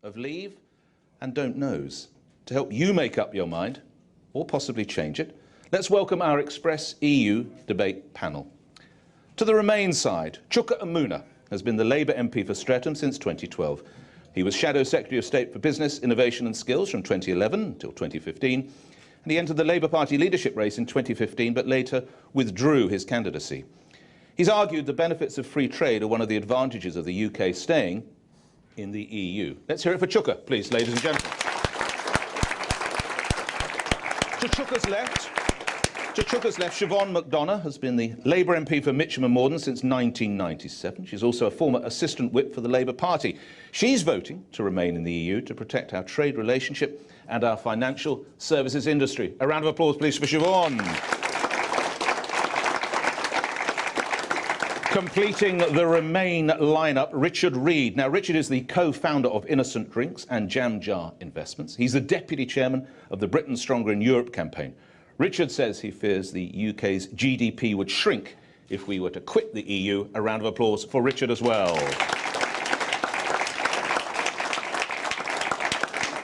of leave and don't knows. To help you make up your mind, or possibly change it, let's welcome our Express EU debate panel. To the Remain side, Chuka Umunna has been the Labour MP for Streatham since 2012. He was Shadow Secretary of State for Business, Innovation and Skills from 2011 until 2015, and he entered the Labour Party leadership race in 2015, but later withdrew his candidacy. He's argued the benefits of free trade are one of the advantages of the UK staying in the EU. Let's hear it for Chuka, please, ladies and gentlemen. To Chuka's left, Siobhan McDonough has been the Labour MP for Mitcham and Morden since 1997. She's also a former assistant whip for the Labour Party. She's voting to remain in the EU to protect our trade relationship and our financial services industry. A round of applause, please, for Siobhan. Completing the Remain lineup, Richard Reed. Now, Richard is the co-founder of Innocent Drinks and Jam Jar Investments. He's the deputy chairman of the Britain Stronger in Europe campaign. Richard says he fears the UK's GDP would shrink if we were to quit the EU. A round of applause for Richard as well.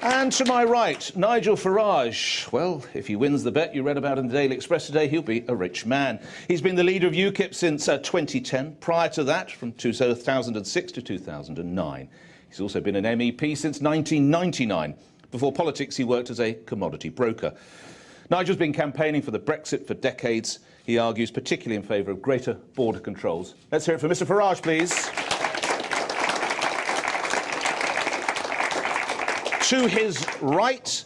And to my right, Nigel Farage. Well, if he wins the bet you read about in the Daily Express today, he'll be a rich man. He's been the leader of UKIP since 2010. Prior to that, from 2006 to 2009. He's also been an MEP since 1999. Before politics, he worked as a commodity broker. Nigel's been campaigning for the Brexit for decades. He argues particularly in favour of greater border controls. Let's hear it for Mr. Farage, please. To his right,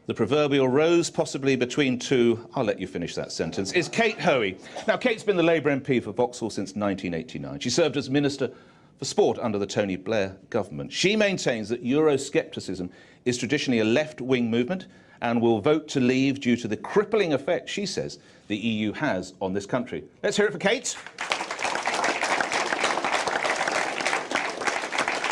the proverbial rose, possibly between two, I'll let you finish that sentence, is Kate Hoey. Now, Kate's been the Labour MP for Vauxhall since 1989. She served as Minister for Sport under the Tony Blair government. She maintains that Euroscepticism is traditionally a left-wing movement and will vote to leave due to the crippling effect, she says, the EU has on this country. Let's hear it for Kate.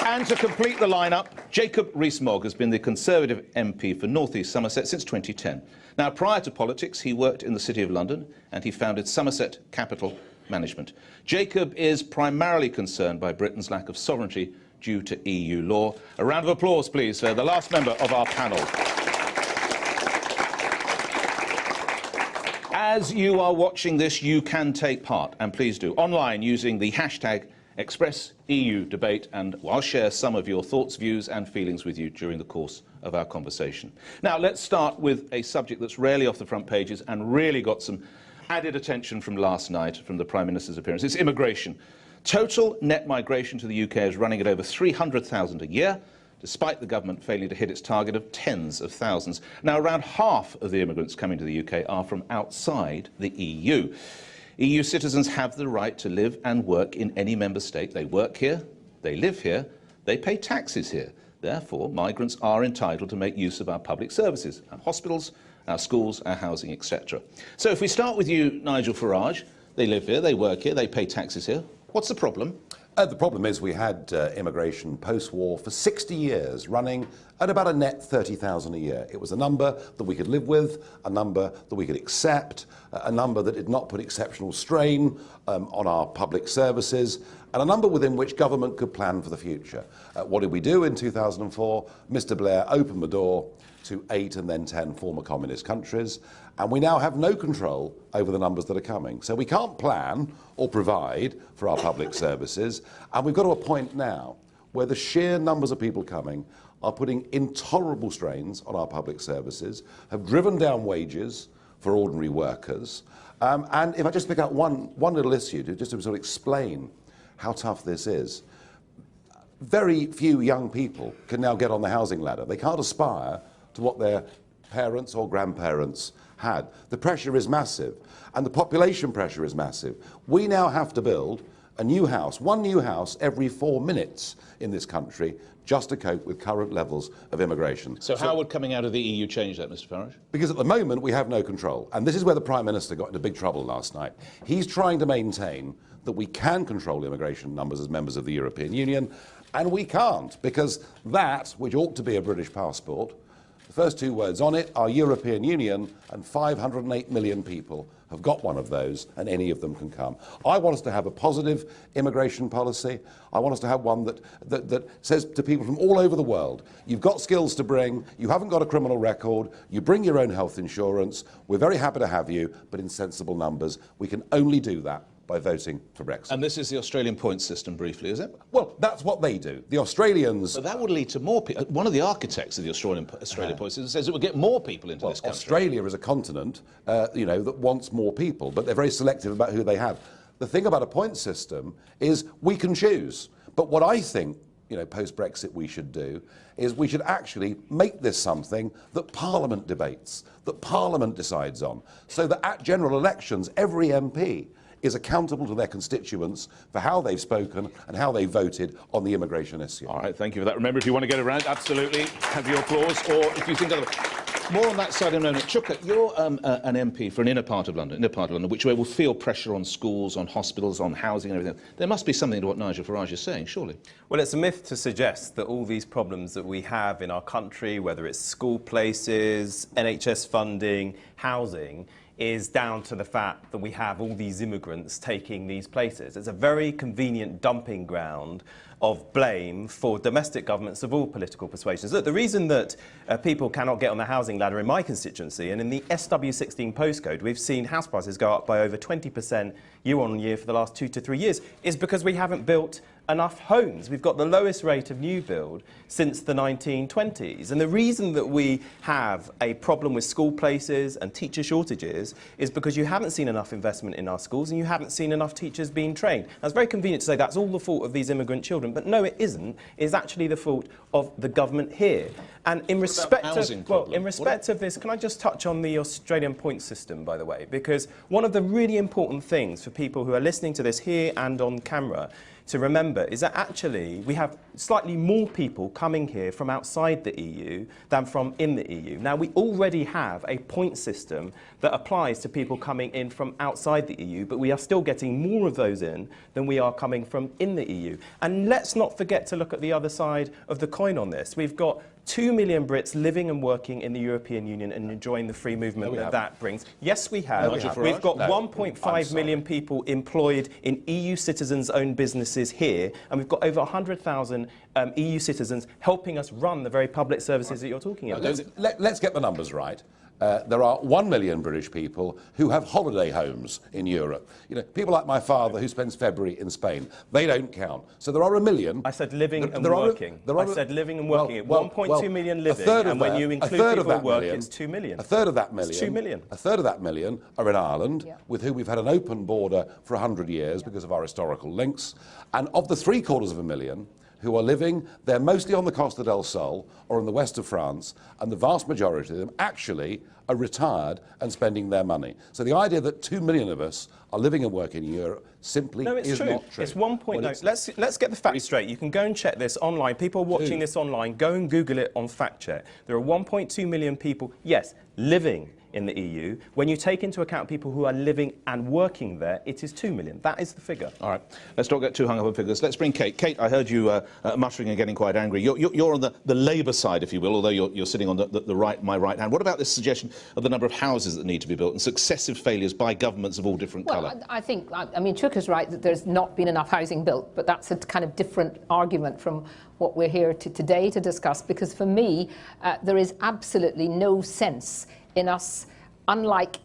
And to complete the lineup, Jacob Rees-Mogg has been the Conservative MP for North East Somerset since 2010. Now, prior to politics, he worked in the City of London and he founded Somerset Capital Management. Jacob is primarily concerned by Britain's lack of sovereignty due to EU law. A round of applause, please, for the last member of our panel. As you are watching this, you can take part, and please do, online using the hashtag Express EU debate, and I'll share some of your thoughts, views and feelings with you during the course of our conversation. Now, let's start with a subject that's rarely off the front pages and really got some added attention from last night from the Prime Minister's appearance. It's immigration. Total net migration to the UK is running at over 300,000 a year, despite the government failing to hit its target of tens of thousands. Now, around half of the immigrants coming to the UK are from outside the EU. EU citizens have the right to live and work in any member state. They work here, they live here, they pay taxes here. Therefore, migrants are entitled to make use of our public services, our hospitals, our schools, our housing, etc. So if we start with you, Nigel Farage, they live here, they work here, they pay taxes here. What's the problem? The problem is we had immigration post-war for 60 years, running at about a net 30,000 a year. It was a number that we could live with, a number that we could accept, a number that did not put exceptional strain on our public services, and a number within which government could plan for the future. What did we do in 2004? Mr. Blair opened the door to 8 and then 10 former communist countries, and we now have no control over the numbers that are coming. So we can't plan or provide for our public services, and we've got to a point now where the sheer numbers of people coming are putting intolerable strains on our public services, have driven down wages for ordinary workers. And if I just pick out one little issue to sort of explain how tough this is, very few young people can now get on the housing ladder. They can't aspire to what their parents or grandparents had. The pressure is massive, and the population pressure is massive. We now have to build a new house, one new house every 4 minutes in this country, just to cope with current levels of immigration. So how would coming out of the EU change that, Mr. Farage? Because at the moment we have no control, and this is where the Prime Minister got into big trouble last night. He's trying to maintain that we can control immigration numbers as members of the European Union, and we can't, because that, which ought to be a British passport, The first two words on it are European Union, and 508 million people have got one of those, and any of them can come. I want us to have a positive immigration policy. I want us to have one that says to people from all over the world, you've got skills to bring, you haven't got a criminal record, you bring your own health insurance, we're very happy to have you, but in sensible numbers. We can only do that by voting for Brexit. And this is the Australian points system, briefly, is it? Well, that's what they do. The Australians... But that would lead to more people. One of the architects of the Australian points system says it would get more people into this country. Australia is a continent, that wants more people, but they're very selective about who they have. The thing about a point system is we can choose. But what I think, post-Brexit we should do is we should actually make this something that Parliament debates, that Parliament decides on, so that at general elections, every MP is accountable to their constituents for how they've spoken and how they voted on the immigration issue. All right, thank you for that. Remember, if you want to get around, absolutely, have your applause, or if you think otherwise. More on that side in a moment. Chuka, you're an MP for an inner part of London, which will feel pressure on schools, on hospitals, on housing and everything. There must be something to what Nigel Farage is saying, surely. Well, it's a myth to suggest that all these problems that we have in our country, whether it's school places, NHS funding, housing, is down to the fact that we have all these immigrants taking these places. It's a very convenient dumping ground of blame for domestic governments of all political persuasions. Look, the reason that people cannot get on the housing ladder in my constituency, and in the SW16 postcode, we've seen house prices go up by over 20% year on year for the last 2 to 3 years, is because we haven't built enough homes. We've got the lowest rate of new build since the 1920s. And the reason that we have a problem with school places and teacher shortages is because you haven't seen enough investment in our schools and you haven't seen enough teachers being trained. Now, it's very convenient to say that's all the fault of these immigrant children, but no, it isn't. It's actually the fault of the government here. And in respect of this, can I just touch on the Australian points system, by the way? Because one of the really important things for people who are listening to this here and on camera to remember is that actually we have slightly more people coming here from outside the EU than from in the EU. Now, we already have a point system that applies to people coming in from outside the EU, but we are still getting more of those in than we are coming from in the EU. And let's not forget to look at the other side of the coin on this. We've got 2 million Brits living and working in the European Union and enjoying the free movement that brings. Yes, we have. We've got 1.5 million people employed in EU citizens-owned businesses here, and we've got over 100,000 EU citizens helping us run the very public services that you're talking about. Let's get the numbers right. There are 1 million British people who have holiday homes in Europe. People like my father who spends February in Spain. They don't count. So there are 1 million. I said living and working. I said living and working. 1.2 million living, and when you include people who work, it's 2 million. A third of that million. It's 2 million. A third of that million are in Ireland, with whom we've had an open border for 100 years because of our historical links. And of the 750,000 who are living, they're mostly on the Costa del Sol or in the west of France, and the vast majority of them actually are retired and spending their money. So the idea that 2 million of us are living and working in Europe simply is not true. It's 1.9. Let's get the facts straight. You can go and check this online. People are watching this online. Go and Google it on Fact Check. There are 1.2 million people, yes, living in the EU. When you take into account people who are living and working there, it is 2 million. That is the figure. All right. Let's not get too hung up on figures. Let's bring Kate. Kate, I heard you muttering and getting quite angry. You're on the Labour side, if you will, although you're sitting on the right, my right hand. What about this suggestion of the number of houses that need to be built and successive failures by governments of all different colour? I think, Chuka's right that there's not been enough housing built, but that's a kind of different argument from what we're here today to discuss, because for me, there is absolutely no sense in us, unlike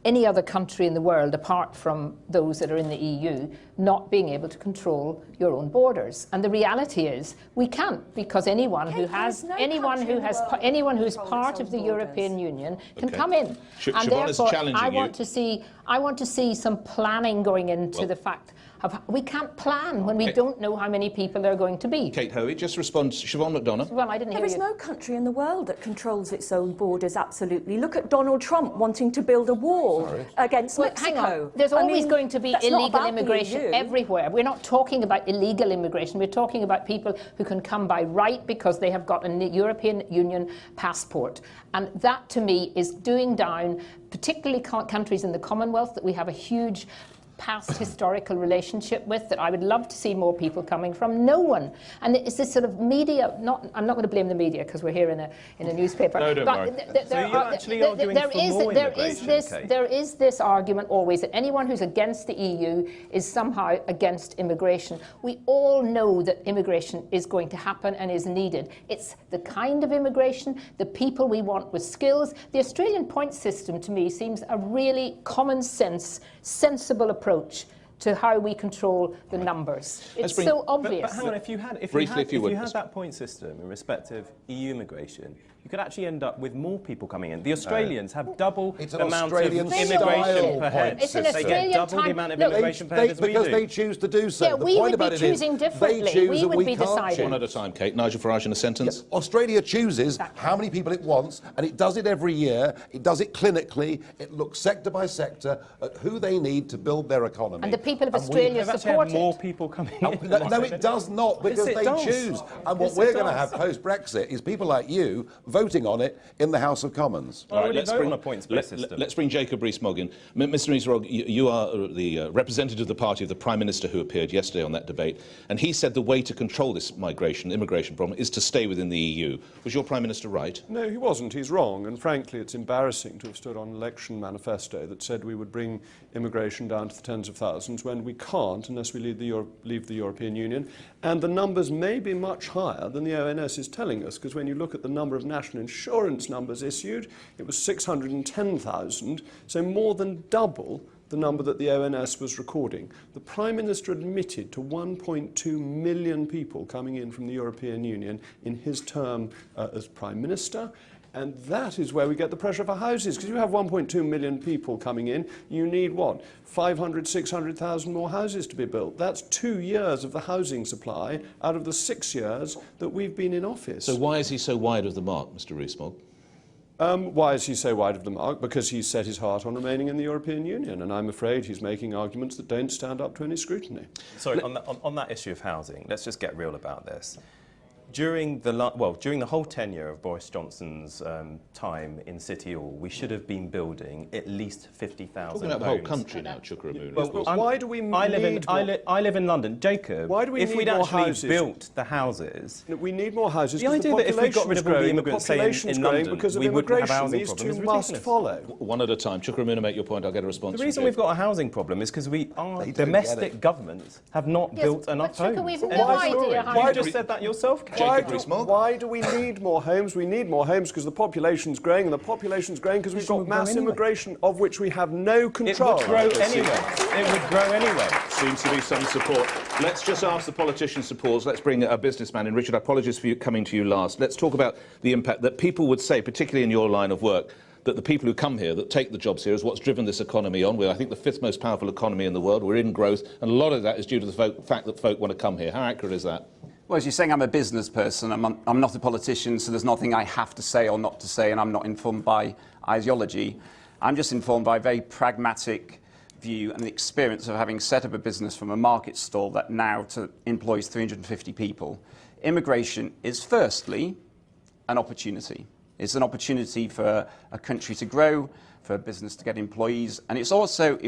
any other country in the world, apart from those that are in the EU, not being able to control your own borders. And the reality is we can't, because anyone who's part of the European Union can come in. And therefore, I want to see some planning going into the fact of we can't plan when we don't know how many people there are going to be. Kate Hoey, just respond. Siobhan McDonough. Well, I didn't hear you. There is no country in the world that controls its own borders, absolutely. Look at Donald Trump wanting to build a wall against Mexico. Hang on. There's always going to be illegal immigration everywhere. We're not talking about illegal immigration. We're talking about people who can come by right because they have got a European Union passport. And that, to me, is doing down, particularly countries in the Commonwealth, that we have a huge past historical relationship with, that I would love to see more people coming from? No one. And it's this sort of media, I'm not going to blame the media because we're here in a newspaper. No, don't worry. So you're actually arguing for more immigration, Kate? There is this argument always that anyone who's against the EU is somehow against immigration. We all know that immigration is going to happen and is needed. It's the kind of immigration, the people we want with skills. The Australian point system, to me, seems a really common sense, sensible approach to how we control the numbers. It's so obvious. But hang on, if you had that point system in respect of EU immigration, you could actually end up with more people coming in. The Australians have double the amount of immigration per head. It's an They get Australian double the time. amount of Look, immigration per head as we because do. they choose to do so. Yeah, the we point would about be it is choosing they differently. choose We and would we be can't deciding. choose. One at a time, Kate. Nigel Farage in a sentence. Australia chooses how many people it wants, and it does it every year. It does it clinically. It looks sector by sector at who they need to build their economy. And the people of we- Australia They've actually support had more it. people coming in. No, it does not, because Yes, it they does. choose. And what Yes, we're it going to does. have post-Brexit is people like you voting on it in the House of Commons. Well, I already vote on a points-based system. Let's bring Jacob Rees-Mogg in. Mr. Rees-Mogg, you are the representative of the party of the Prime Minister who appeared yesterday on that debate, and he said the way to control this immigration problem is to stay within the EU. Was your Prime Minister right? No, he wasn't. He's wrong. And frankly, it's embarrassing to have stood on an election manifesto that said we would bring immigration down to the tens of thousands when we can't unless we leave the European Union. And the numbers may be much higher than the ONS is telling us, because when you look at the number of national insurance numbers issued, it was 610,000, so more than double the number that the ONS was recording. The Prime Minister admitted to 1.2 million people coming in from the European Union in his term as Prime Minister. And that is where we get the pressure for houses, because you have 1.2 million people coming in, you need what? 500, 600,000 more houses to be built. That's 2 years of the housing supply out of the 6 years that we've been in office. So why is he so wide of the mark, Mr. Rees-Mogg? Why is he so wide of the mark? Because he's set his heart on remaining in the European Union, and I'm afraid he's making arguments that don't stand up to any scrutiny. Sorry, on that issue of housing, let's just get real about this. During the whole tenure of Boris Johnson's time in City Hall, we should have been building at least 50,000 Talking about the whole country now, Chukwuemeka. But why do we I live in London. Jacob, Why do we if need we'd more actually houses? built the houses... We need more houses The because idea that if we got rid of all the immigrants, say, in London, because of we wouldn't have immigration. housing These problems, two is must ridiculous. follow. One at a time. Chukwuemeka, make your point. I'll get a response. The reason we've got a housing problem is because our get domestic it. governments have not Yes, built but enough Chuka, homes. we've End no of idea story. how You to- just said that yourself, Kate. Jacob Rees-Mogg. Why do we need more homes? We need more homes because the population's growing, and the population's growing because we've got mass immigration of which we have no It control. would grow anyway. It would grow anyway. Seems to be some support. Let's just ask the politicians to pause. Let's bring a businessman in. Richard, apologies for you coming to you last. Let's talk about the impact that people would say, particularly in your line of work, that the people who come here, that take the jobs here, is what's driven this economy on. We're, I think, the 5th most powerful economy in the world. We're in growth, and a lot of that is due to the fact that folk want to come here. How accurate is that? Well, as you're saying, I'm a business person. I'm not a politician, so there's nothing I have to say or not to say, and I'm not informed by ideology. I'm just informed by a very pragmatic view and the experience of having set up a business from a market stall that now employs 350 people. Immigration is firstly an opportunity. It's an opportunity for a country to grow, for a business to get employees, and it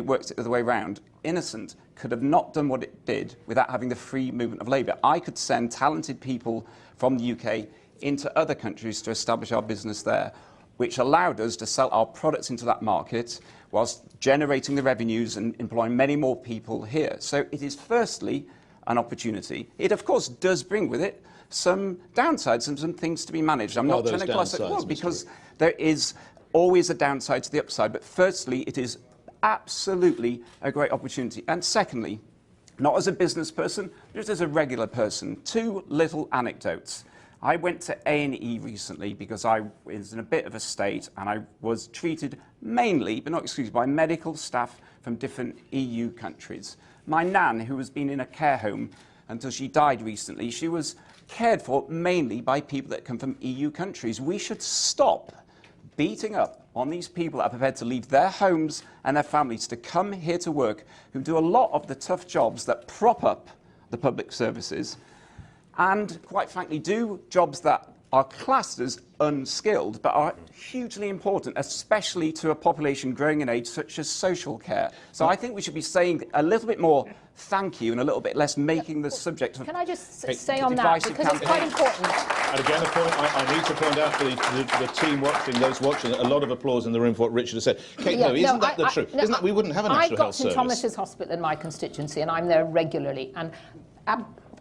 works the other way around. Innocent could have not done what it did without having the free movement of labour. I could send talented people from the UK into other countries to establish our business there, which allowed us to sell our products into that market whilst generating the revenues and employing many more people here. So it is firstly an opportunity. It of course does bring with it some downsides and some things to be managed. I'm not trying to gloss it well, because there is always a downside to the upside, but firstly it is absolutely a great opportunity. And secondly, not as a business person, just as a regular person, 2 little anecdotes. I went to A&E recently because I was in a bit of a state and I was treated mainly, but not exclusively, by medical staff from different EU countries. My nan, who has been in a care home until she died recently, she was cared for mainly by people that come from EU countries. We should stop beating up on these people that are prepared to leave their homes and their families to come here to work, who do a lot of the tough jobs that prop up the public services, and quite frankly do jobs that are classed as unskilled, but are hugely important, especially to a population growing in age, such as social care. So I think we should be saying a little bit more thank you and a little bit less making the subject of. Can I just say on that, because it's quite important. And again, a point I need to point out for the team watching, those watching, a lot of applause in the room for what Richard has said. Kate, isn't that the truth? Isn't that we wouldn't have a national health service? I've got St Thomas's Hospital in my constituency, and I'm there regularly, and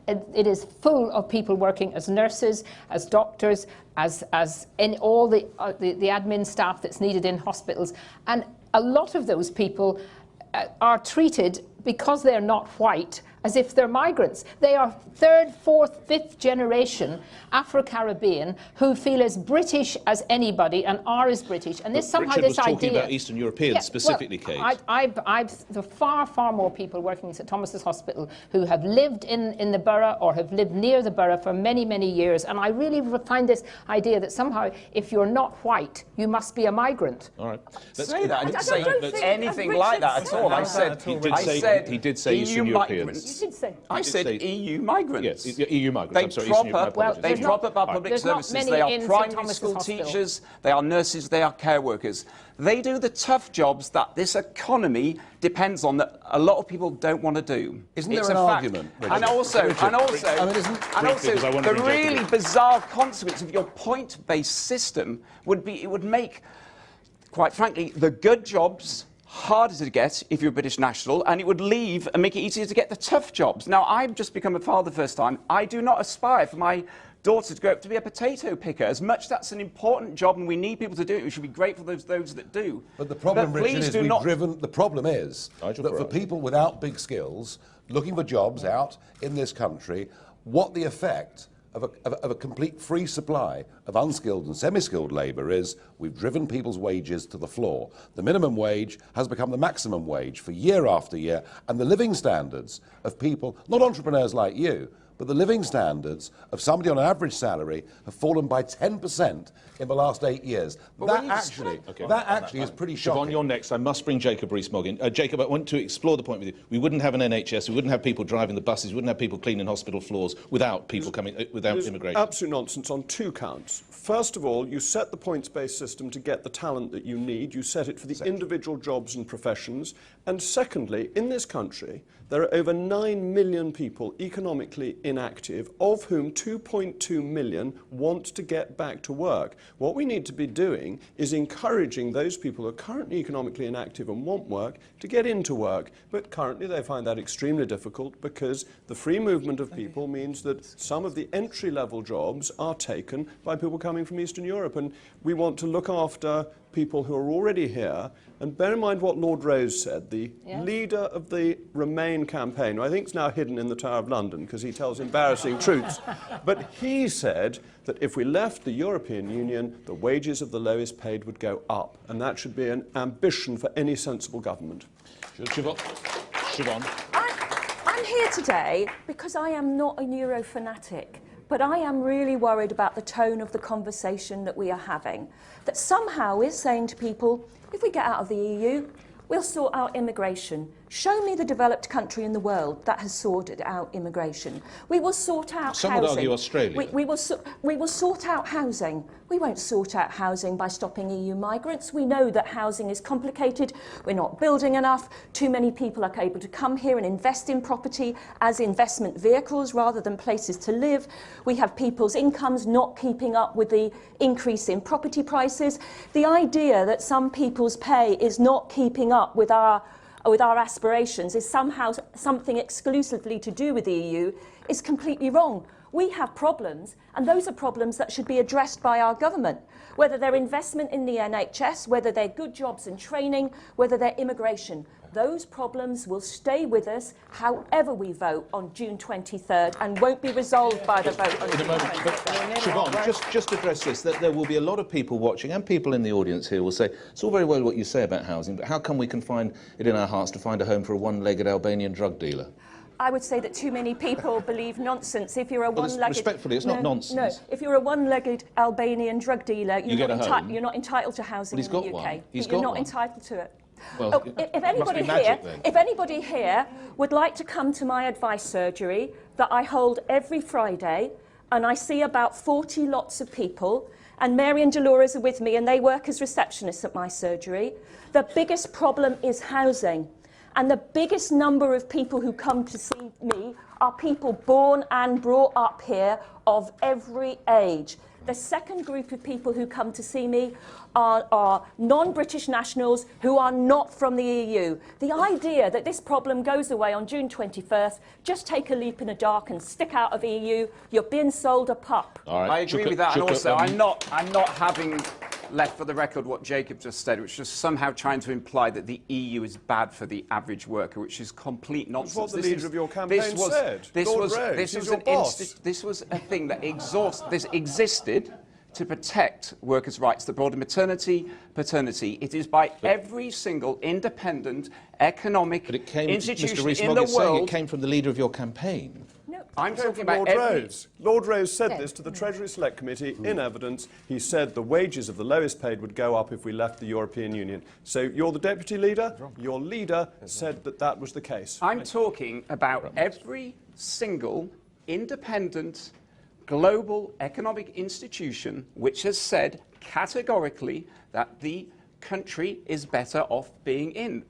it is full of people working as nurses, as doctors, as in all the admin staff that's needed in hospitals, and a lot of those people are treated, because they're not white, as if they're migrants. They are third, fourth, fifth generation Afro-Caribbean who feel as British as anybody and are as British. And this somehow Richard this was talking idea about Eastern Europeans specifically, Kate. I've there are far more people working in St Thomas's Hospital who have lived in the borough or have lived near the borough for many, many years. And I really find this idea that somehow if you're not white, you must be a migrant. All right. Say that. I didn't say anything like that at all. I said he did say Eastern Europeans. You did say. I said EU migrants. Yes, EU migrants. I'm sorry, They prop up our public services. They are primary school teachers, they are nurses, they are care workers. They do the tough jobs that this economy depends on, that a lot of people don't want to do. Isn't there an argument, Richard? And also, the really bizarre consequence of your point-based system would be, it would make, quite frankly, the good jobs harder to get if you're a British national, and it would leave and make it easier to get the tough jobs. Now, I've just become a father first time. I do not aspire for my daughter to grow up to be a potato picker. As much that's an important job and we need people to do it, we should be grateful for those that do. But the problem, Richard, is the problem is that for people without big skills looking for jobs out in this country, what the effect of a complete free supply of unskilled and semi-skilled labour is, we've driven people's wages to the floor. The minimum wage has become the maximum wage for year after year, and the living standards of people, not entrepreneurs like you, but the living standards of somebody on an average salary have fallen by 10% in the last 8 years. That actually is pretty shocking. Siobhan, you're next. I must bring Jacob Rees-Mogg in. Jacob, I want to explore the point with you. We wouldn't have an NHS, we wouldn't have people driving the buses, we wouldn't have people cleaning hospital floors without people coming, without immigration. Absolute nonsense on two counts. First of all, you set the points-based system to get the talent that you need. You set it for the individual jobs and professions. And secondly, in this country, there are over 9 million people economically inactive, of whom 2.2 million want to get back to work. What we need to be doing is encouraging those people who are currently economically inactive and want work to get into work. But currently they find that extremely difficult because the free movement of people means that some of the entry-level jobs are taken by people coming from Eastern Europe. And we want to look after people who are already here. And bear in mind what Lord Rose said, the leader of the Remain campaign, who I think is now hidden in the Tower of London because he tells embarrassing truths. But he said that if we left the European Union, the wages of the lowest paid would go up. And that should be an ambition for any sensible government. Siobhan. I'm here today because I am not a Euro fanatic. But I am really worried about the tone of the conversation that we are having. That somehow we're saying to people, if we get out of the EU, we'll sort out immigration. Show me the developed country in the world that has sorted out immigration. We will sort out housing. Some would argue Australia. We will sort out housing. We won't sort out housing by stopping EU migrants. We know that housing is complicated. We're not building enough. Too many people are able to come here and invest in property as investment vehicles rather than places to live. We have people's incomes not keeping up with the increase in property prices. The idea that some people's pay is not keeping up with our aspirations is somehow something exclusively to do with the EU is completely wrong. We have problems, and those are problems that should be addressed by our government, whether they're investment in the NHS, whether they're good jobs and training, whether they're immigration. Those problems will stay with us however we vote on June 23rd and won't be resolved by the vote on June 23rd. Siobhan, just address this, that there will be a lot of people watching and people in the audience here will say, it's all very well what you say about housing, but how come we can find it in our hearts to find a home for a one-legged Albanian drug dealer? I would say that too many people believe nonsense. If you're a one-legged... Respectfully, it's not nonsense. No, if you're a one-legged Albanian drug dealer, you're not entitled to housing in the UK. One. You're not entitled to it. Well, if anybody here would like to come to my advice surgery that I hold every Friday and I see about 40 lots of people, and Mary and Dolores are with me, and they work as receptionists at my surgery. The biggest problem is housing. And the biggest number of people who come to see me are people born and brought up here of every age. The second group of people who come to see me are non-British nationals who are not from the EU. The idea that this problem goes away on June 21st, just take a leap in the dark and stick out of EU, you're being sold a pup. All right. I agree with that, and also I'm not having left for the record what Jacob just said, which was somehow trying to imply that the EU is bad for the average worker, which is complete nonsense. That's what the leader of your campaign said. Lord Rhodes, he's your boss. This was a thing that existed to protect workers' rights that brought in maternity, paternity. It is by every single independent economic institution Mr. Rees-Mogg in the is saying world. It came from the leader of your campaign. I'm talking about Lord Rhodes. Lord Rhodes said this to the Treasury Select Committee in evidence. He said the wages of the lowest paid would go up if we left the European Union. So you're the deputy leader. Your leader said that that was the case. I'm talking about every single independent global economic institution which has said categorically that the country is better off being in.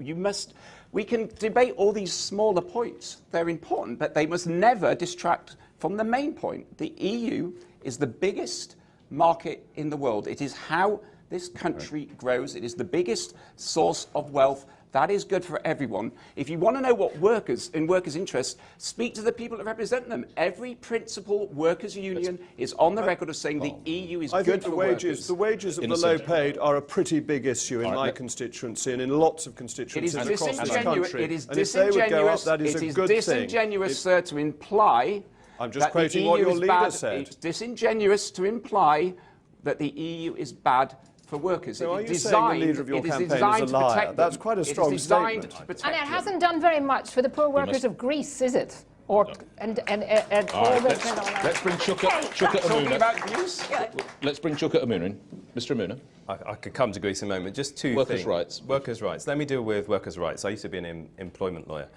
We can debate all these smaller points. They're important, but they must never distract from the main point. The EU is the biggest market in the world. It is how this country grows. It is the biggest source of wealth. That is good for everyone. If you want to know what workers' interests, speak to the people that represent them. Every principal workers' union is on the record of saying the EU is good for workers. The wages of the low paid are a pretty big issue in my constituency and in lots of constituencies across this country. It is and if they would go up, that is a good thing. Disingenuous, sir, to imply I'm just that quoting the what EU your is leader bad. said. It's disingenuous to imply that the EU is bad for workers. So are you saying the leader of your campaign is a liar? That's quite a strong statement. And it hasn't done very much for the poor workers of Greece, is it? Let's bring Chuka Amuna. Let's bring Chuka Amuna in. Mr. Amuna. I could come to Greece in a moment. Just two Workers' things. rights. Workers' rights. Let me deal with workers' rights. I used to be an employment lawyer.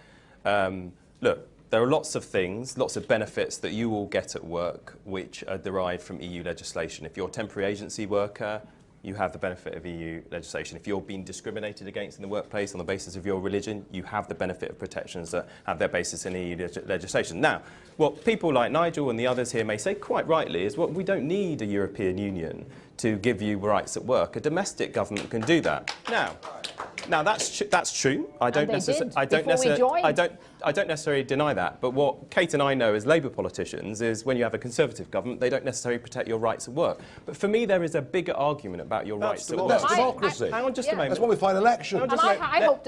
Look, there are lots of things, lots of benefits that you will get at work which are derived from EU legislation. If you're a temporary agency worker, you have the benefit of EU legislation. If you're being discriminated against in the workplace on the basis of your religion, you have the benefit of protections that have their basis in EU legislation. Now, what people like Nigel and the others here may say quite rightly is, well, we don't need a European Union to give you rights at work. A domestic government can do that. Now that's true. I don't necessarily deny that. But what Kate and I know as Labour politicians is when you have a Conservative government, they don't necessarily protect your rights at work. But for me, there is a bigger argument about your rights at work. That's democracy. Hang on just a moment. That's why we fight elections. And I hope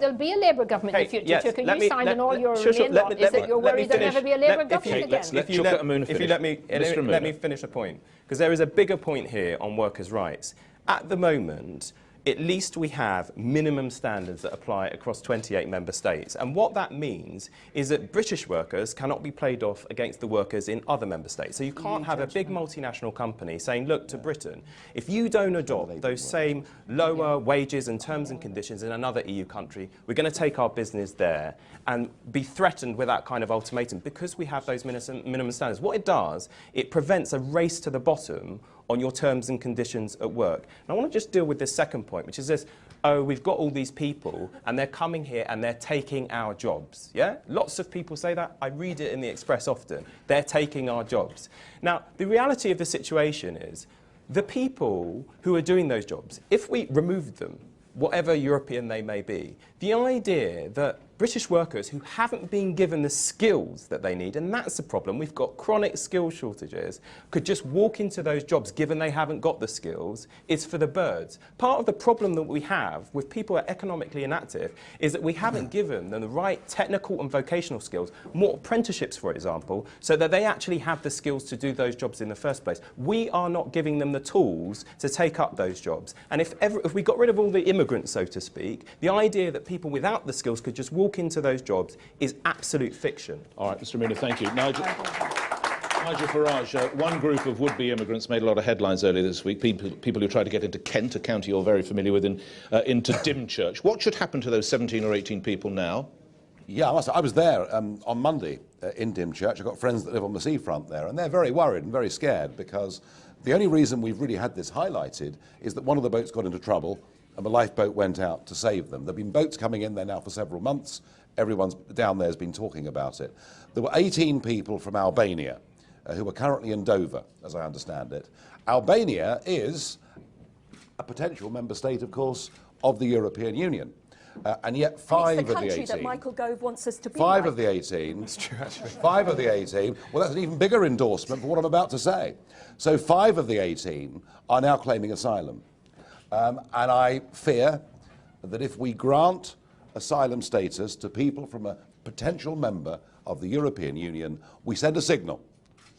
there'll be a Labour government in the future. Chuka, you signed in all your remain law. Is that you're worried there'll never be a Labour government again? If you let me finish a point, because there is a bigger point here on workers' rights. At the moment, at least we have minimum standards that apply across 28 member states. And what that means is that British workers cannot be played off against the workers in other member states. So you can't have a big multinational company saying, look, to Britain, if you don't adopt those same lower wages and terms and conditions in another EU country, we're going to take our business there and be threatened with that kind of ultimatum because we have those minimum standards. What it does, it prevents a race to the bottom on your terms and conditions at work. And I want to just deal with this second point, which is this, oh, we've got all these people and they're coming here and they're taking our jobs, yeah? Lots of people say that. I read it in the Express often. They're taking our jobs. Now, the reality of the situation is the people who are doing those jobs, if we removed them, whatever European they may be, the idea that British workers who haven't been given the skills that they need, and that's the problem, we've got chronic skill shortages, could just walk into those jobs given they haven't got the skills, is for the birds. Part of the problem that we have with people who are economically inactive is that we haven't given them the right technical and vocational skills, more apprenticeships, for example, so that they actually have the skills to do those jobs in the first place. We are not giving them the tools to take up those jobs. And if we got rid of all the immigrants, so to speak, the idea that people without the skills could just walk into those jobs is absolute fiction. All right, Mr. Amuna, thank you. Nigel Farage, one group of would-be immigrants made a lot of headlines earlier this week, people who tried to get into Kent, a county you're very familiar with, into Dymchurch. What should happen to those 17 or 18 people now? Yeah, I was there on Monday in Dymchurch. I've got friends that live on the seafront there, and they're very worried and very scared because the only reason we've really had this highlighted is that one of the boats got into trouble and the lifeboat went out to save them. There have been boats coming in there now for several months. Everyone's down there has been talking about it. There were 18 people from Albania who are currently in Dover, as I understand it. Albania is a potential member state, of course, of the European Union. And yet five of the 18... It's the country that Michael Gove wants us to be Five like. of the 18... That's true, actually. 5 of the 18... Well, that's an even bigger endorsement for what I'm about to say. So 5 of the 18 are now claiming asylum. And I fear that if we grant asylum status to people from a potential member of the European Union, we send a signal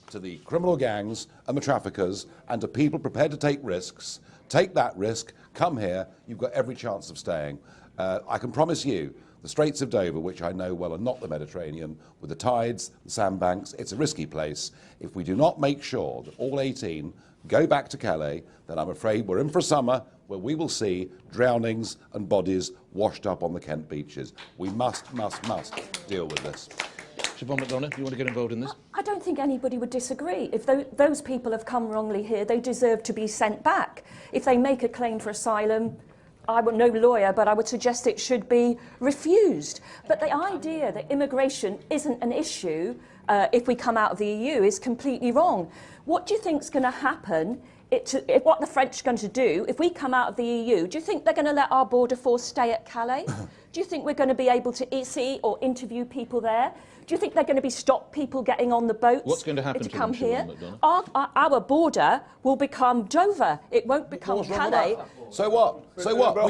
to the criminal gangs and the traffickers and to people prepared to take risks. Take that risk, come here, you've got every chance of staying. I can promise you, the Straits of Dover, which I know well are not the Mediterranean, with the tides, the sandbanks, it's a risky place. If we do not make sure that all 18 go back to Calais, then I'm afraid we're in for a summer where we will see drownings and bodies washed up on the Kent beaches. We must deal with this. Siobhan McDonough, do you want to get involved in this? I don't think anybody would disagree. If those people have come wrongly here, they deserve to be sent back. If they make a claim for asylum, I'm no lawyer, but I would suggest it should be refused. But the idea that immigration isn't an issue if we come out of the EU is completely wrong. What do you think is going to happen? What the French are going to do if we come out of the EU? Do you think they're going to let our border force stay at Calais? Do you think we're going to be able to see or interview people there? Do you think they're going to stop people getting on the boats? What's going to happen to come them, here? McDonough? Our border will become Dover. It won't become Calais. So what? So what? When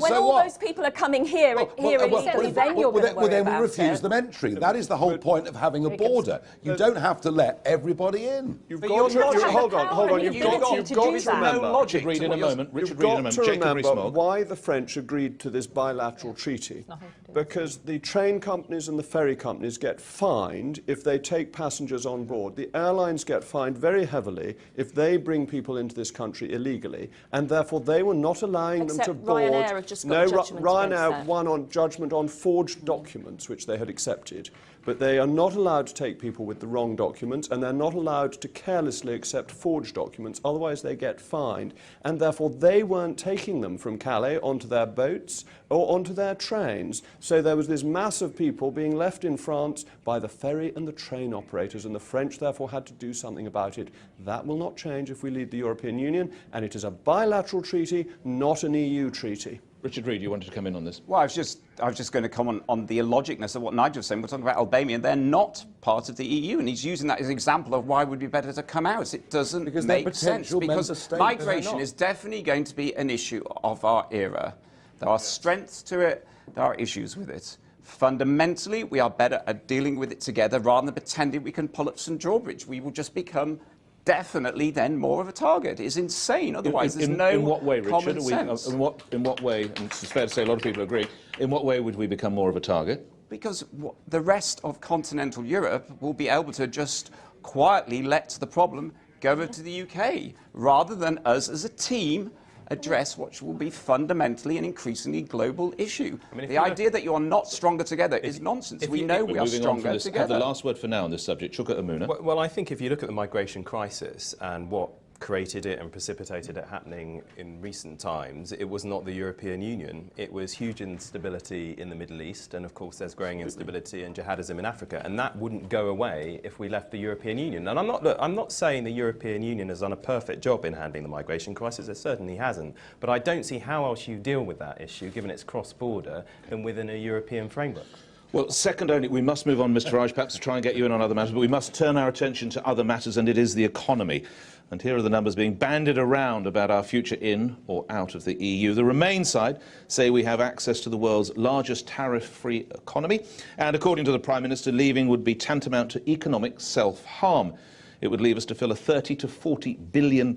so all what? those people are coming here, illegally, then you're going to worry then we about refuse it. them entry. That is the whole point of having a border. You don't have to let everybody in. You've But got you're to, not hold on, having hold on. the You've ability got to to do that. remember. Richard Reed in a moment. You've got to remember Rees-Mogg. why the French agreed to this bilateral treaty. Because the train companies and the ferry companies get fined if they take passengers on board. The airlines get fined very heavily if they bring people into this country illegally, and therefore they were not allowing them to Except board. Ryanair have just got judgment Ryanair against that. won on judgment on forged documents, which they had accepted. But they are not allowed to take people with the wrong documents, and they're not allowed to carelessly accept forged documents, otherwise they get fined. And therefore they weren't taking them from Calais onto their boats or onto their trains. So there was this mass of people being left in France by the ferry and the train operators, and the French therefore had to do something about it. That will not change if we leave the European Union, and it is a bilateral treaty, not an EU treaty. Richard Reed, you wanted to come in on this? Well, I was just going to comment on the illogicness of what Nigel was saying. We're talking about Albania, and they're not part of the EU, and he's using that as an example of why it would be better to come out. It doesn't make sense, because migration is definitely going to be an issue of our era. There are strengths to it, there are issues with it. Fundamentally, we are better at dealing with it together rather than pretending we can pull up some drawbridge. We will just become definitely then more of a target. It's insane. Otherwise, there's no in what way, Richard? common sense. In what way, and it's fair to say a lot of people agree, in what way would we become more of a target? Because the rest of continental Europe will be able to just quietly let the problem go over to the UK, rather than us as a team address what will be fundamentally an increasingly global issue. The idea that you are not stronger together is nonsense. We know we are stronger together. Have the last word for now on this subject. Chuka Amuna. Well, I think if you look at the migration crisis and what created it and precipitated it happening in recent times, it was not the European Union. It was huge instability in the Middle East, and of course there's growing instability and jihadism in Africa, and that wouldn't go away if we left the European Union. And I'm not saying the European Union has done a perfect job in handling the migration crisis. It certainly hasn't. But I don't see how else you deal with that issue, given it's cross-border, than within a European framework. Well, second only, we must move on, Mr Farage, perhaps to try and get you in on other matters, but we must turn our attention to other matters, and it is the economy. And here are the numbers being bandied around about our future in or out of the EU. The Remain side say we have access to the world's largest tariff-free economy, and according to the Prime Minister, leaving would be tantamount to economic self-harm. It would leave us to fill a £30 to £40 billion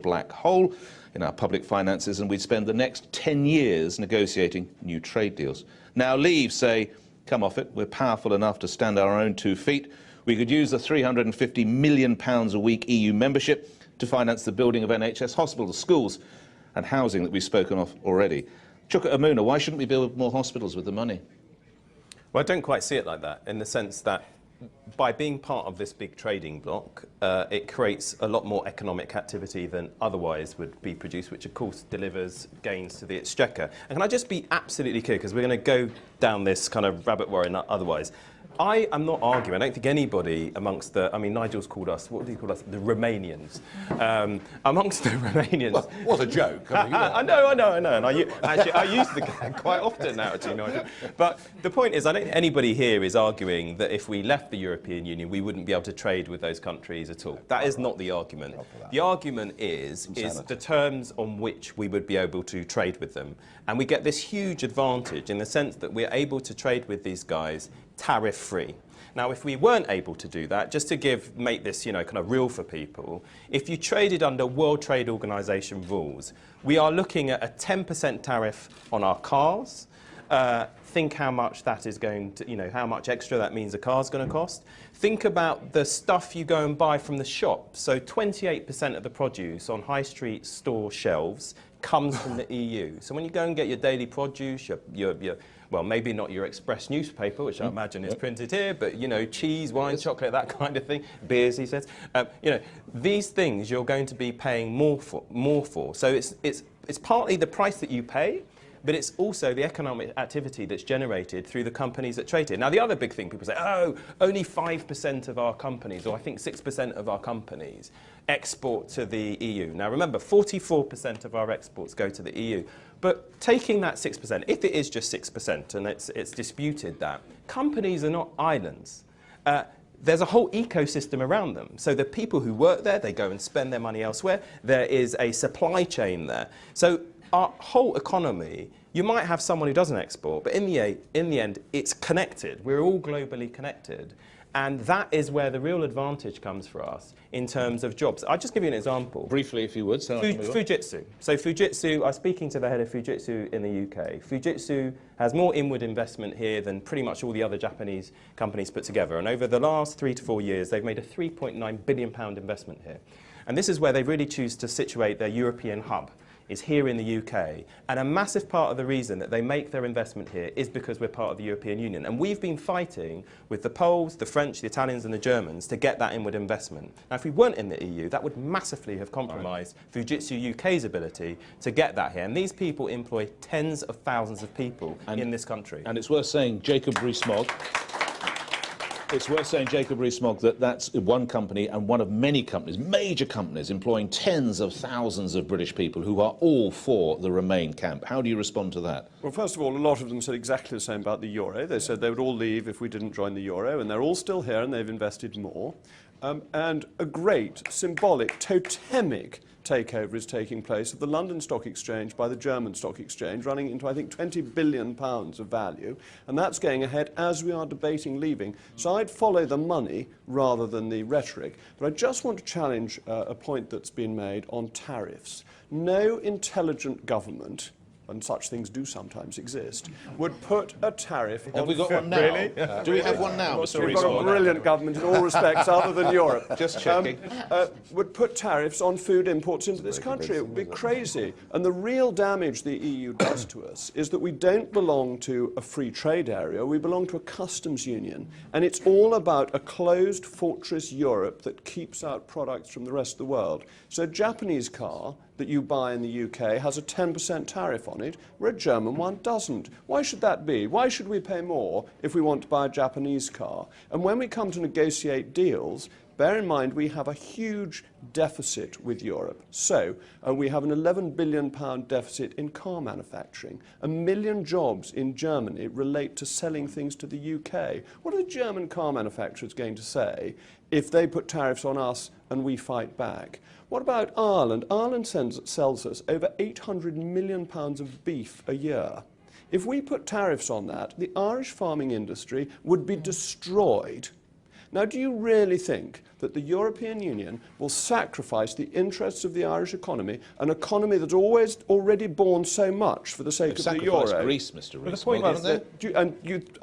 black hole in our public finances, and we'd spend the next 10 years negotiating new trade deals. Now Leave say, come off it, we're powerful enough to stand on our own 2 feet. We could use the £350 million a week EU membership to finance the building of NHS hospitals, schools and housing that we've spoken of already. Chuka Amuna, why shouldn't we build more hospitals with the money? Well, I don't quite see it like that, in the sense that by being part of this big trading bloc, it creates a lot more economic activity than otherwise would be produced, which of course delivers gains to the exchequer. And can I just be absolutely clear, because we're going to go down this kind of rabbit warren otherwise. I am not arguing. I don't think anybody amongst the, I mean, Nigel's called us, what do you call us? The Romanians. Amongst the Romanians. Well, what a joke. I mean, I know. And I use the gag quite often now, actually, Nigel. But the point is, I don't think anybody here is arguing that if we left the European Union, we wouldn't be able to trade with those countries at all. That is not the argument. The argument is the terms on which we would be able to trade with them. And we get this huge advantage in the sense that we're able to trade with these guys tariff-free. Now, if we weren't able to do that, just to make this, kind of real for people, if you traded under World Trade Organization rules, we are looking at a 10% tariff on our cars. Think how much that is going to, how much extra that means a car's going to cost. Think about the stuff you go and buy from the shop. So 28% of the produce on high street store shelves comes from the EU. So when you go and get your daily produce, well, maybe not your Express newspaper, which I imagine is printed here, but, cheese, wine, chocolate, that kind of thing, beers, he says. These things you're going to be paying more for. So it's partly the price that you pay, but it's also the economic activity that's generated through the companies that trade here. Now, the other big thing, people say, oh, only 5% of our companies, or I think 6% of our companies, export to the EU. Now, remember, 44% of our exports go to the EU. But taking that 6%, if it is just 6%, and it's disputed that, companies are not islands. There's a whole ecosystem around them. So the people who work there, they go and spend their money elsewhere. There is a supply chain there. So our whole economy, you might have someone who doesn't export, but in the end, it's connected. We're all globally connected. And that is where the real advantage comes for us in terms of jobs. I'll just give you an example. Briefly, if you would. Fujitsu. So Fujitsu, I was speaking to the head of Fujitsu in the UK. Fujitsu has more inward investment here than pretty much all the other Japanese companies put together. And over the last 3 to 4 years, they've made a £3.9 billion investment here. And this is where they really choose to situate their European hub, is here in the UK. And a massive part of the reason that they make their investment here is because we're part of the European Union. And we've been fighting with the Poles, the French, the Italians and the Germans to get that inward investment. Now, if we weren't in the EU, that would massively have compromised Fujitsu UK's ability to get that here. And these people employ tens of thousands of people in this country. And it's worth saying Jacob Rees-Mogg, that that's one company and one of many companies, major companies, employing tens of thousands of British people who are all for the Remain camp. How do you respond to that? Well, first of all, a lot of them said exactly the same about the euro. They said they would all leave if we didn't join the euro, and they're all still here and they've invested more. And a great, symbolic, totemic takeover is taking place of the London Stock Exchange by the German Stock Exchange, running into, I think, £20 billion of value, and that's going ahead as we are debating leaving. So I'd follow the money rather than the rhetoric. But I just want to challenge a point that's been made on tariffs. No intelligent government, and such things do sometimes exist, would put a tariff on... Have we got one now? Really? Do we have one now, Mr. We've got a brilliant government in all respects other than Europe. Just checking. Would put tariffs on food imports into this country. It would be crazy. And the real damage the EU does to us is that we don't belong to a free trade area, we belong to a customs union. And it's all about a closed fortress Europe that keeps out products from the rest of the world. So a Japanese car that you buy in the UK has a 10% tariff on it, where a German one doesn't. Why should that be? Why should we pay more if we want to buy a Japanese car? And when we come to negotiate deals, bear in mind we have a huge deficit with Europe. So we have an £11 billion deficit in car manufacturing. 1 million jobs in Germany relate to selling things to the UK. What are the German car manufacturers going to say if they put tariffs on us and we fight back? What about Ireland? Ireland sells us over £800 million of beef a year. If we put tariffs on that, the Irish farming industry would be destroyed. Now, do you really think that the European Union will sacrifice the interests of the Irish economy, an economy that's already borne so much for the sake of the euro? Greece, Mr. Rees. The point is that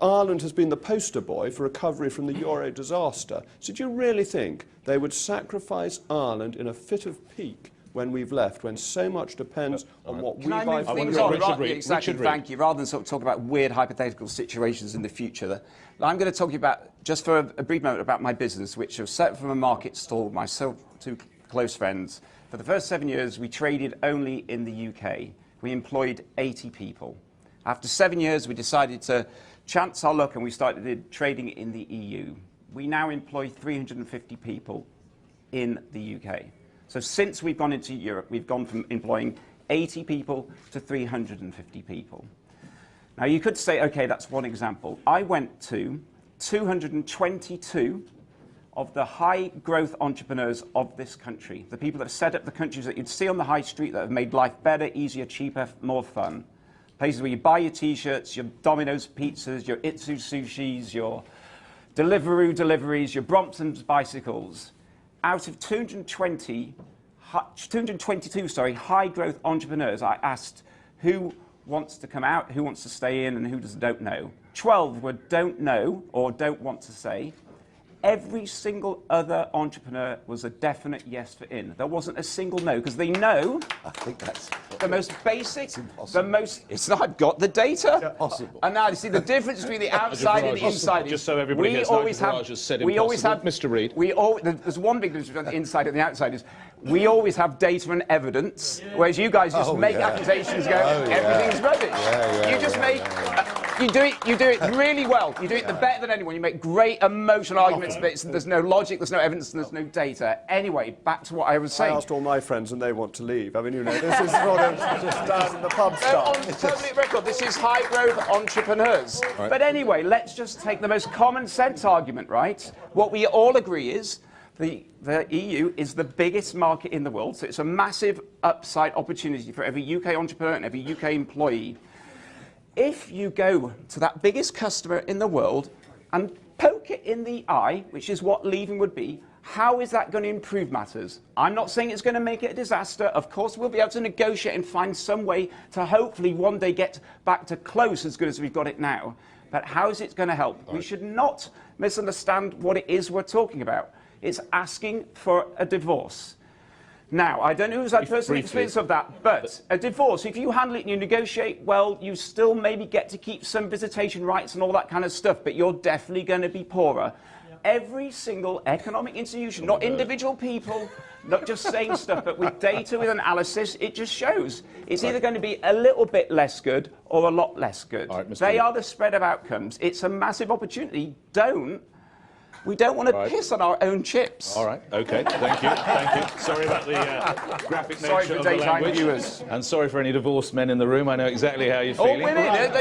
Ireland has been the poster boy for recovery from the euro disaster. So do you really think they would sacrifice Ireland in a fit of pique when we've left, when so much depends on what we Can I buy move from things Europe? on? Reed. Exactly, Richard Reed. thank you. Rather than sort of talk about weird hypothetical situations in the future, I'm going to talk about, just for a brief moment, about my business, which was set from a market stall, myself, two close friends. For the first 7 years, we traded only in the UK. We employed 80 people. After 7 years, we decided to chance our luck and we started trading in the EU. We now employ 350 people in the UK. So since we've gone into Europe, we've gone from employing 80 people to 350 people. Now you could say, okay, that's one example. I went to 222 of the high growth entrepreneurs of this country, the people that have set up the countries that you'd see on the high street that have made life better, easier, cheaper, more fun. Places where you buy your t-shirts, your Domino's pizzas, your Itsu sushis, your Deliveroo deliveries, your Brompton's bicycles. Out of 222 high growth entrepreneurs, I asked who wants to come out, who wants to stay in, and who don't know. 12 were don't know or don't want to say. Every single other entrepreneur was a definite yes for in. There wasn't a single no, because they know I think that's the most basic, impossible. the most, it's not, I've got the data. It's impossible. And now you see the difference between the outside and the inside. Just so everybody hears, Nigel Farage has said we always have, impossible. Mr. Reed. There's one big difference between the inside and the outside is we always have data and evidence, whereas you guys just make accusations, go, everything's rubbish. You just make, you do it really well. You do it better than anyone. You make great emotional arguments, but there's no logic, there's no evidence, and there's no data. Anyway, back to what I was saying. I asked all my friends and they want to leave. I mean, you know, this is sort of just down in the pub On stuff. public record, this is high growth entrepreneurs. Right. But anyway, let's just take the most common sense argument, right? What we all agree is the EU is the biggest market in the world, so it's a massive upside opportunity for every UK entrepreneur and every UK employee. If you go to that biggest customer in the world and poke it in the eye, which is what leaving would be, how is that going to improve matters? I'm not saying it's going to make it a disaster. Of course, we'll be able to negotiate and find some way to hopefully one day get back to close as good as we've got it now. But how is it going to help? We should not misunderstand what it is we're talking about. It's asking for a divorce. Now, I don't know who's had personal experience of that, but a divorce, if you handle it and you negotiate, well, you still maybe get to keep some visitation rights and all that kind of stuff, but you're definitely going to be poorer. Every single economic institution, not individual people, not just saying stuff, but with data, with analysis, it just shows. It's either going to be a little bit less good or a lot less good. All right, Mr. They Reed. are the spread of outcomes. It's a massive opportunity. We don't want to piss on our own chips. All right, okay, thank you, thank you. Sorry about the graphic nature Sorry for of the daytime language. viewers. And sorry for any divorced men in the room, I know exactly how you're feeling. women,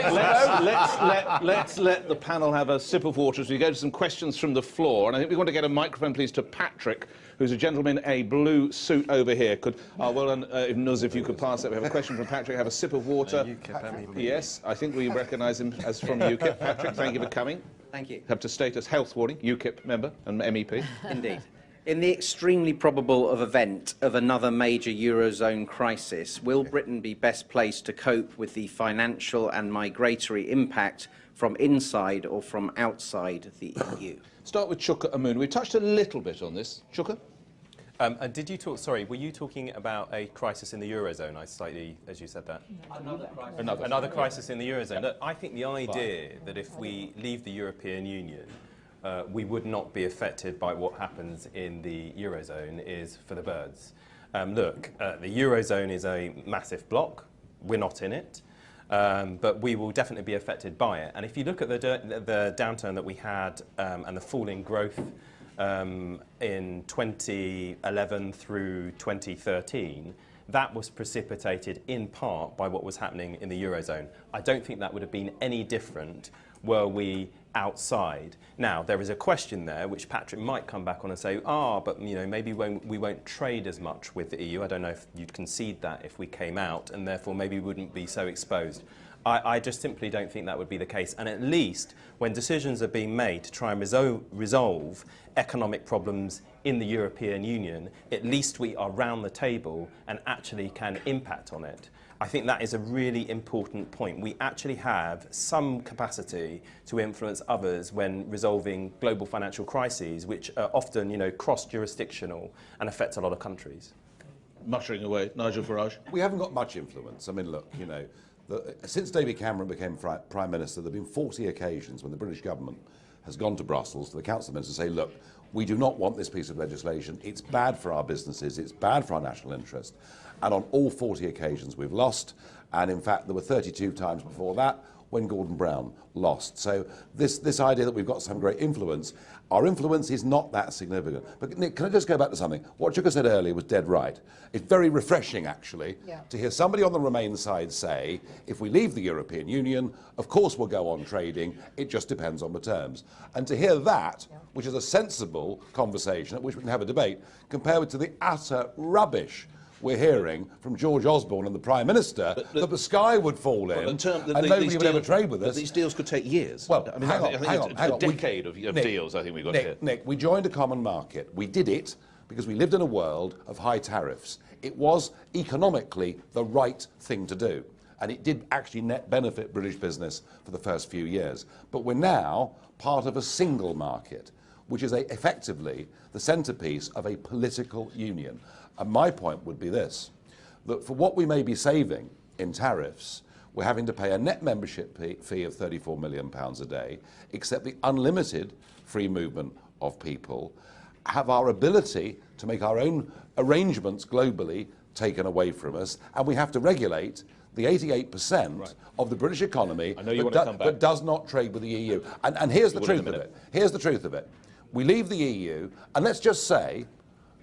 Let's let the panel have a sip of water as we go to some questions from the floor. And I think we want to get a microphone, please, to Patrick, who's a gentleman in a blue suit over here. Nuz, if you could pass that. We have a question from Patrick. Have a sip of water. UKIP MEP. Yes, I think we recognise him as from UKIP. Patrick, thank you for coming. Thank you. Have to state as health warning, UKIP member and MEP. Indeed. In the extremely probable event of another major Eurozone crisis, will Britain be best placed to cope with the financial and migratory impact from inside or from outside the EU? Start with Chuka Amun. We touched a little bit on this. Chuka? Did you talk, sorry, were you talking about a crisis in the Eurozone? I slightly, as you said that. Another crisis in the Eurozone. Look, I think the idea that if we leave the European Union, we would not be affected by what happens in the Eurozone is for the birds. Look, the Eurozone is a massive bloc. We're not in it. But we will definitely be affected by it. And if you look at the downturn that we had and the falling growth in 2011 through 2013, that was precipitated in part by what was happening in the Eurozone. I don't think that would have been any different were we outside. Now, there is a question there which Patrick might come back on and say, but you know, maybe we won't trade as much with the EU. I don't know if you'd concede that if we came out, and therefore maybe we wouldn't be so exposed. I just simply don't think that would be the case. And at least when decisions are being made to try and resolve economic problems in the European Union, at least we are round the table and actually can impact on it. I think that is a really important point. We actually have some capacity to influence others when resolving global financial crises, which are often, cross-jurisdictional and affect a lot of countries. muttering away. Nigel Farage. We haven't got much influence. I mean, look, you know, since David Cameron became Prime Minister, there have been 40 occasions when the British government has gone to Brussels, to the Council of Ministers, to say, look, we do not want this piece of legislation. It's bad for our businesses. It's bad for our national interest. And on all 40 occasions, we've lost. And in fact, there were 32 times before that when Gordon Brown lost. So this idea that we've got some great influence, our influence is not that significant. But Nick, can I just go back to something? What Chuka said earlier was dead right. It's very refreshing, actually, to hear somebody on the Remain side say, if we leave the European Union, of course we'll go on trading, it just depends on the terms. And to hear that, which is a sensible conversation at which we can have a debate, compared to the utter rubbish we're hearing from George Osborne and the Prime Minister that the sky would fall in and nobody would ever trade with us. But these deals could take years. Well, I mean, hang on. A decade of deals, I think we got here. Nick, we joined a common market. We did it because we lived in a world of high tariffs. It was economically the right thing to do. And it did actually net benefit British business for the first few years. But we're now part of a single market, which is effectively the centrepiece of a political union. And my point would be this, that for what we may be saving in tariffs, we're having to pay a net membership fee of £34 million a day, accept the unlimited free movement of people, have our ability to make our own arrangements globally taken away from us, and we have to regulate the 88% of the British economy that does not trade with the EU. And here's the truth of it. Here's the truth of it. We leave the EU, and let's just say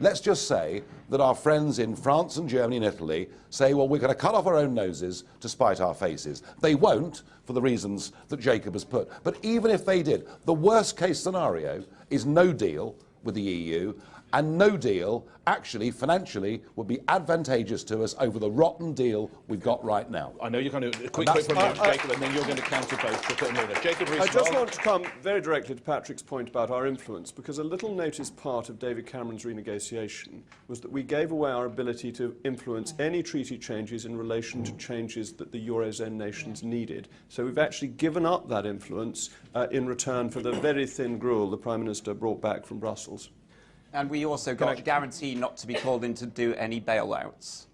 that our friends in France and Germany and Italy say, well, we're going to cut off our own noses to spite our faces. They won't, for the reasons that Jacob has put. But even if they did, the worst case scenario is no deal with the EU, and no deal actually financially would be advantageous to us over the rotten deal we've got right now. I know you're going to quick from you, Jacob, and then you're going to counter both. Jacob Rees-Mogg. I just want to come very directly to Patrick's point about our influence, because a little noticed part of David Cameron's renegotiation was that we gave away our ability to influence any treaty changes in relation to changes that the Eurozone nations needed. So we've actually given up that influence in return for the very thin gruel the Prime Minister brought back from Brussels. And we also got a guarantee not to be called in to do any bailouts.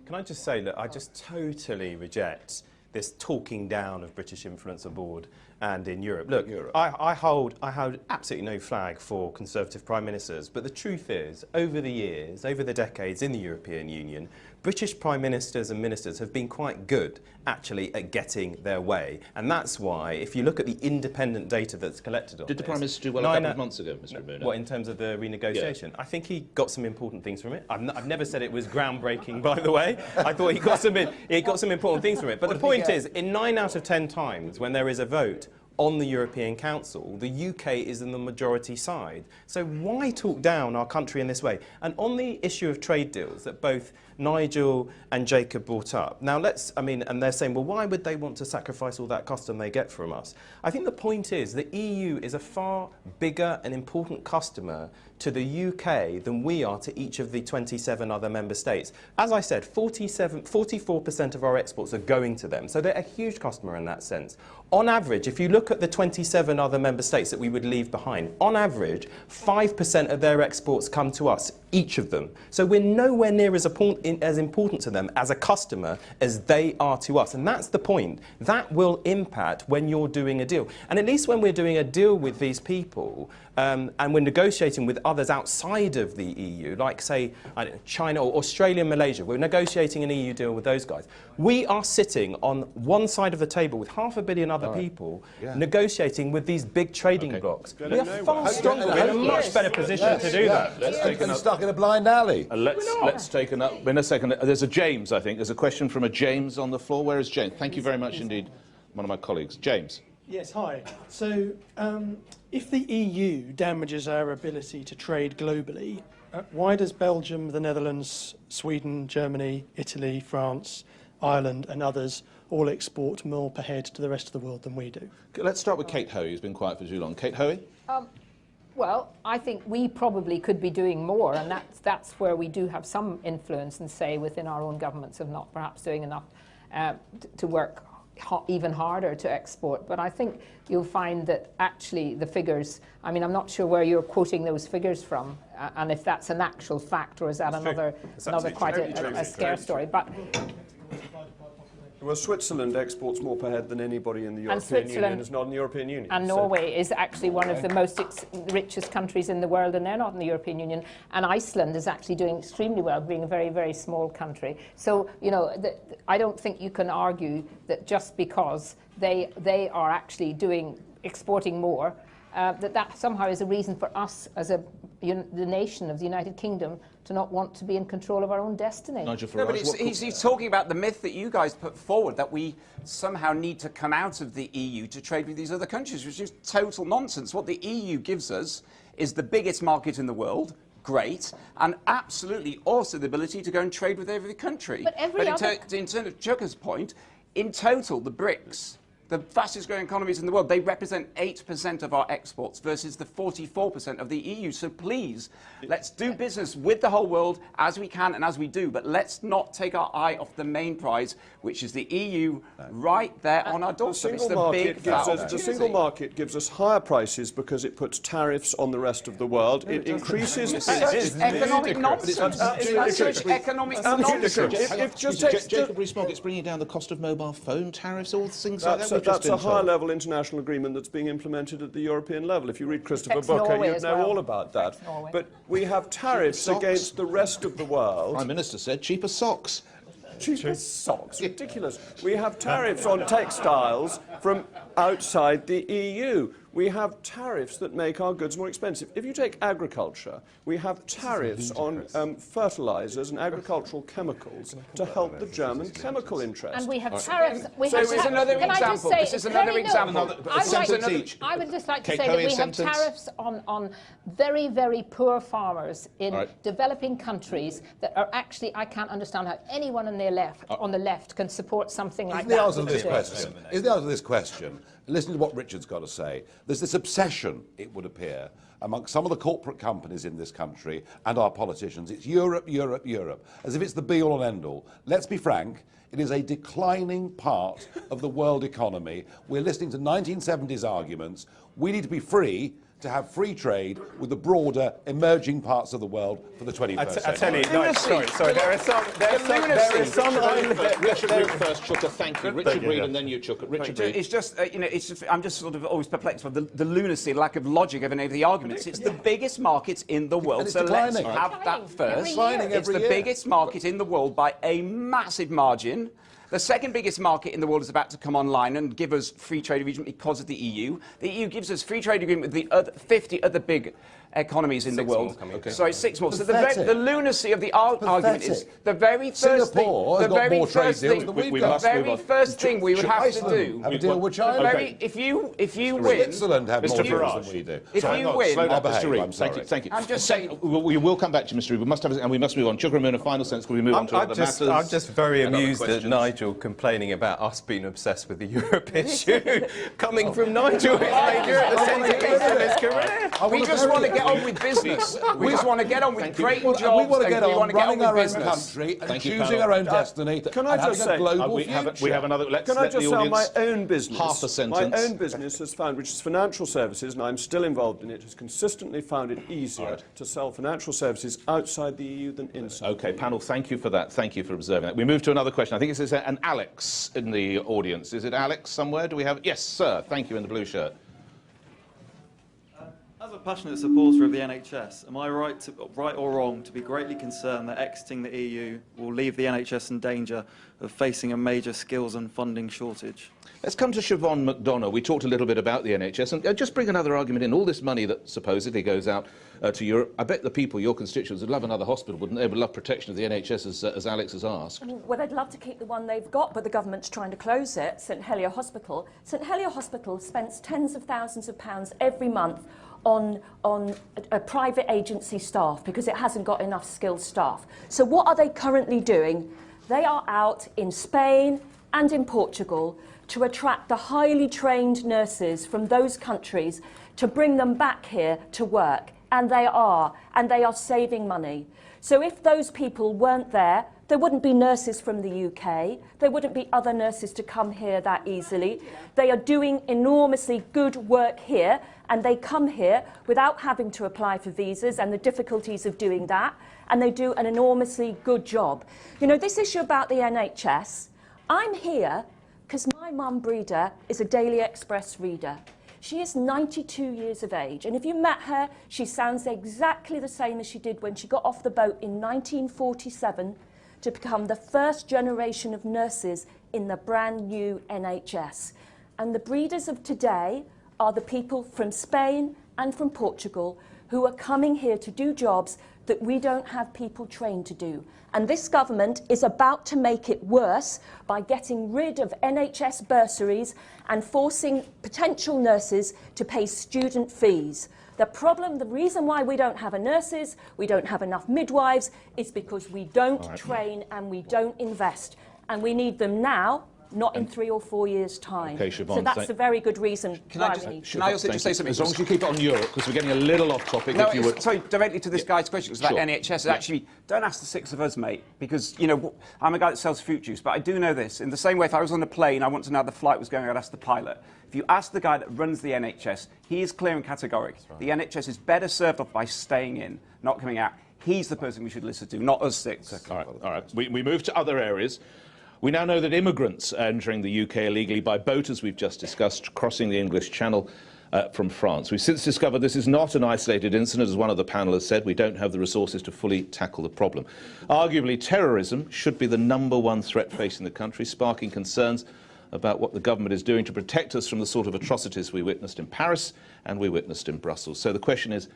Can I just say that I just totally reject this talking down of British influence abroad and in Europe. Look, I hold absolutely no flag for Conservative Prime Ministers, but the truth is, over the years, over the decades in the European Union, British Prime Ministers and Ministers have been quite good, actually, at getting their way. And that's why, if you look at the independent data that's collected on Did the Prime Minister do well a couple of months ago, Mr. Bruno? What, in terms of the renegotiation? Yeah. I think he got some important things from it. I've never said it was groundbreaking, by the way. I thought he got some important things from it. But the point is, in 9 out of 10 times, when there is a vote on the European Council, the UK is in the majority side. So why talk down our country in this way? And on the issue of trade deals that both Nigel and Jacob brought up, now and they're saying, well, why would they want to sacrifice all that custom they get from us? I think the point is the EU is a far bigger and important customer to the UK than we are to each of the 27 other member states. As I said, 44% of our exports are going to them, so they're a huge customer in that sense. On average, if you look at the 27 other member states that we would leave behind, on average, 5% of their exports come to us, each of them. So we're nowhere near as important to them as a customer as they are to us. And that's the point. That will impact when you're doing a deal. And at least when we're doing a deal with these people, and we're negotiating with others outside of the EU, like, say, China or Australia and Malaysia, we're negotiating an EU deal with those guys. We are sitting on one side of the table with 500 million other people negotiating with these big trading blocs. We are far stronger, we're in a much better position to do that. Let's take stuck in a blind alley. Let's take in a second. There's a James, I think. There's a question from a James on the floor. Where is James? Thank you very much indeed, one of my colleagues. James. Yes, hi. So, if the EU damages our ability to trade globally, why does Belgium, the Netherlands, Sweden, Germany, Italy, France, Ireland and others all export more per head to the rest of the world than we do? Let's start with Kate Hoey, who's been quiet for too long. Kate Hoey? Well, I think we probably could be doing more, and that's where we do have some influence and say within our own governments of not perhaps doing enough to work even harder to export. But I think you'll find that actually the figures, I mean, I'm not sure where you're quoting those figures from, and if that's an actual fact, or is that another quite a scare story. But well, Switzerland exports more per head than anybody in the European Union. It's not in the European Union. And Norway is actually one of the most richest countries in the world, and they're not in the European Union. And Iceland is actually doing extremely well, being a very, very small country. So, you know, I don't think you can argue that just because they are actually exporting more, that somehow is a reason for us as the nation of the United Kingdom to not want to be in control of our own destiny. Nigel Farage, No, but he's talking about the myth that you guys put forward, that we somehow need to come out of the EU to trade with these other countries, which is total nonsense. What the EU gives us is the biggest market in the world, great, and absolutely also the ability to go and trade with every country. But in terms of Chucker's point, in total, the BRICS, the fastest growing economies in the world, they represent 8% of our exports versus the 44% of the EU. So please, let's do business with the whole world as we can and as we do, but let's not take our eye off the main prize, which is the EU right there on our doorstep. The single market gives us higher prices because it puts tariffs on the rest of the world. It increases... economic nonsense. That's such economic nonsense. Jacob Rees-Mogg, it's bringing down the cost of mobile phone tariffs, all things like that. That's a high-level international agreement that's being implemented at the European level. If you read Christopher Booker, you'd know all about that. But we have tariffs against the rest of the world. Prime Minister said cheaper socks. Cheaper socks? Ridiculous. We have tariffs on textiles from outside the EU. We have tariffs that make our goods more expensive. If you take agriculture, we have tariffs on fertilizers and agricultural chemicals to help the German chemical interests. And we have tariffs. This is another example. This is another example. I would just like to say that we have tariffs on very, very poor farmers in developing countries that are actually, I can't understand how anyone on the left can support something like that. Is the answer to this question, listen to what Richard's got to say. There's this obsession, it would appear, amongst some of the corporate companies in this country and our politicians. It's Europe, Europe, Europe, as if it's the be-all and end-all. Let's be frank, it is a declining part of the world economy. We're listening to 1970s arguments. We need to be free to have free trade with the broader emerging parts of the world for the 21st century. I tell you, no, sorry, there is some Richard first, Chucker, thank you. Richard Reed and then you, Chucker. Richard Reed. It's just, I'm just sort of always perplexed by the lunacy, lack of logic of any of the arguments. It's the biggest market in the world, so let's have that first. It's the biggest market in the world by a massive margin. The second biggest market in the world is about to come online and give us free trade agreement because of the EU. The EU gives us free trade agreement with the other 50 other big economies in the world. Sorry, 6 more. So the lunacy of the argument is the very first thing. The very first thing we would have to do. Have a deal with China. If you win, Switzerland have more deals than we do. If you win, Mr. Reed, thank you. I'm just saying. We will come back to you, Mr. Reed. We must have, and we must move on. Chucker, in a final sense, because we move on to other matters. I'm just very amused at Nigel complaining about us being obsessed with the Europe issue, coming from Nigel, who's made Europe the centrepiece of his career. We just want to get on with business. We just want to get on with creating jobs. We want to get on running our own business. country and choosing our own destiny. Can I just say, we have another. Can I just say, my own business, half a sentence. My own business has found, which is financial services, and I'm still involved in it, has consistently found it easier to sell financial services outside the EU than inside. Okay, panel, thank you for that. Thank you for observing that. We move to another question. I think it's an Alex in the audience. Is it Alex somewhere? Do we have? Yes, sir. Thank you, in the blue shirt. As a passionate supporter of the NHS, am I right or wrong to be greatly concerned that exiting the EU will leave the NHS in danger of facing a major skills and funding shortage? Let's come to Siobhan McDonough. We talked a little bit about the NHS, and just bring another argument in. All this money that supposedly goes out to Europe, I bet the people, your constituents, would love another hospital, wouldn't they? Would love protection of the NHS, as Alex has asked. Well, they'd love to keep the one they've got, but the government's trying to close it, St Helier Hospital. St Helier Hospital spends tens of thousands of pounds every month on a private agency staff because it hasn't got enough skilled staff. So what are they currently doing? They are out in Spain and in Portugal to attract the highly trained nurses from those countries to bring them back here to work. And they are saving money. So if those people weren't there, there wouldn't be nurses from the UK. There wouldn't be other nurses to come here that easily. They are doing enormously good work here, and they come here without having to apply for visas and the difficulties of doing that, and they do an enormously good job. You know, this issue about the NHS, I'm here because my mum, Breda, is a Daily Express reader. She is 92 years of age, and if you met her, she sounds exactly the same as she did when she got off the boat in 1947 to become the first generation of nurses in the brand new NHS. And the breeders of today are the people from Spain and from Portugal who are coming here to do jobs that we don't have people trained to do. And this government is about to make it worse by getting rid of NHS bursaries and forcing potential nurses to pay student fees. The reason why we don't have nurses, we don't have enough midwives, is because we don't train and we don't invest. And we need them now, not in 3 or 4 years' time. Okay, Siobhan, so that's a very good reason why we need to. Can I also just say something? As long as you keep it on Europe, because we're getting a little off topic. No, if you would. sorry, directly to this guy's question, because about NHS, actually, don't ask the 6 of us, mate, because, you know, I'm a guy that sells fruit juice, but I do know this. In the same way, if I was on a plane, I want to know how the flight was going, I'd ask the pilot. If you ask the guy that runs the NHS, he is clear and categoric. Right. The NHS is better served off by staying in, not coming out. He's the person we should listen to, not us 6. All right. We move to other areas. We now know that immigrants are entering the UK illegally by boat, as we've just discussed, crossing the English Channel from France. We've since discovered this is not an isolated incident, as one of the panel has said. We don't have the resources to fully tackle the problem. Arguably, terrorism should be the #1 threat facing the country, sparking concerns about what the government is doing to protect us from the sort of atrocities we witnessed in Paris and we witnessed in Brussels. So the question is,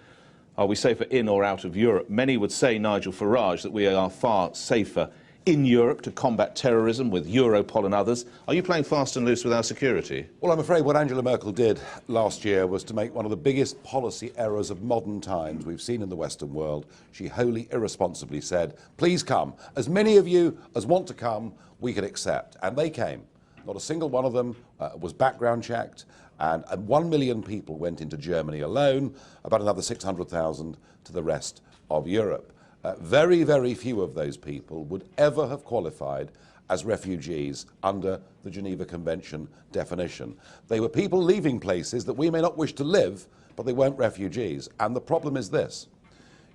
are we safer in or out of Europe? Many would say, Nigel Farage, that we are far safer in Europe to combat terrorism with Europol and others. Are you playing fast and loose with our security? Well, I'm afraid what Angela Merkel did last year was to make one of the biggest policy errors of modern times we've seen in the Western world. She wholly irresponsibly said, please come. As many of you as want to come, we can accept. And they came. Not a single one of them was background checked. And 1 million people went into Germany alone, about another 600,000 to the rest of Europe. Very, very few of those people would ever have qualified as refugees under the Geneva Convention definition. They were people leaving places that we may not wish to live, but they weren't refugees. And the problem is this.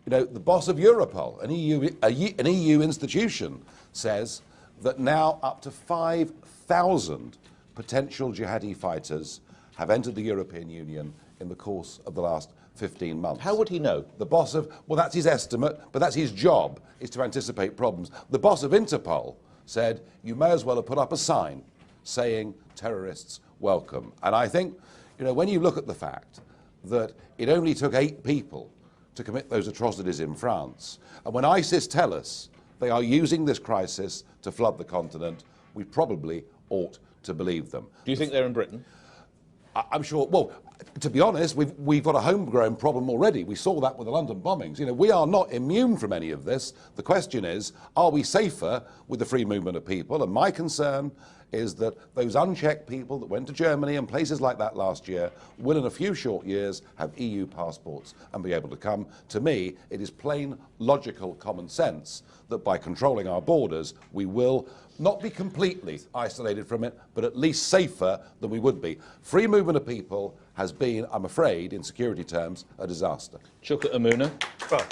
You know, the boss of Europol, an EU institution, says that now up to 5,000 potential jihadi fighters have entered the European Union in the course of the last 15 months. How would he know? The boss of, well, that's his estimate, but that's his job, is to anticipate problems. The boss of Interpol said, you may as well have put up a sign saying terrorists welcome. And I think, you know, when you look at the fact that it only took 8 people to commit those atrocities in France, and when ISIS tell us they are using this crisis to flood the continent, we probably ought to believe them. Do you think they're in Britain? I'm sure, well, to be honest, we've got a homegrown problem already. We saw that with the London bombings. You know, we are not immune from any of this. The question is, are we safer with the free movement of people? And my concern is that those unchecked people that went to Germany and places like that last year will in a few short years have EU passports and be able to come. To me, it is plain logical common sense that by controlling our borders, we will not be completely isolated from it, but at least safer than we would be. Free movement of people has been, I'm afraid, in security terms, a disaster. Chuka Amuna? Well,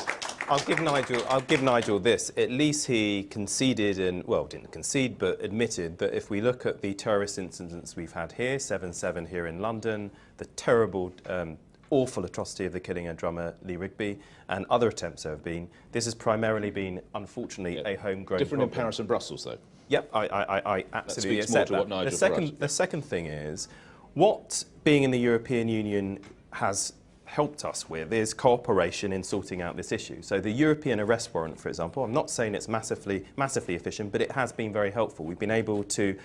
I'll give Nigel this. At least he conceded and, well, didn't concede, but admitted that if we look at the terrorist incidents we've had here, 7/7 here in London, the terrible, awful atrocity of the killing of drummer Lee Rigby, and other attempts there have been, this has primarily been, unfortunately, a homegrown Different problem. in Paris and Brussels, though. Yep, I absolutely speaks more accept to what that. Nigel The second thing is, what being in the European Union has helped us with is cooperation in sorting out this issue. So the European arrest warrant, for example, I'm not saying it's massively efficient, but it has been very helpful. We've been able to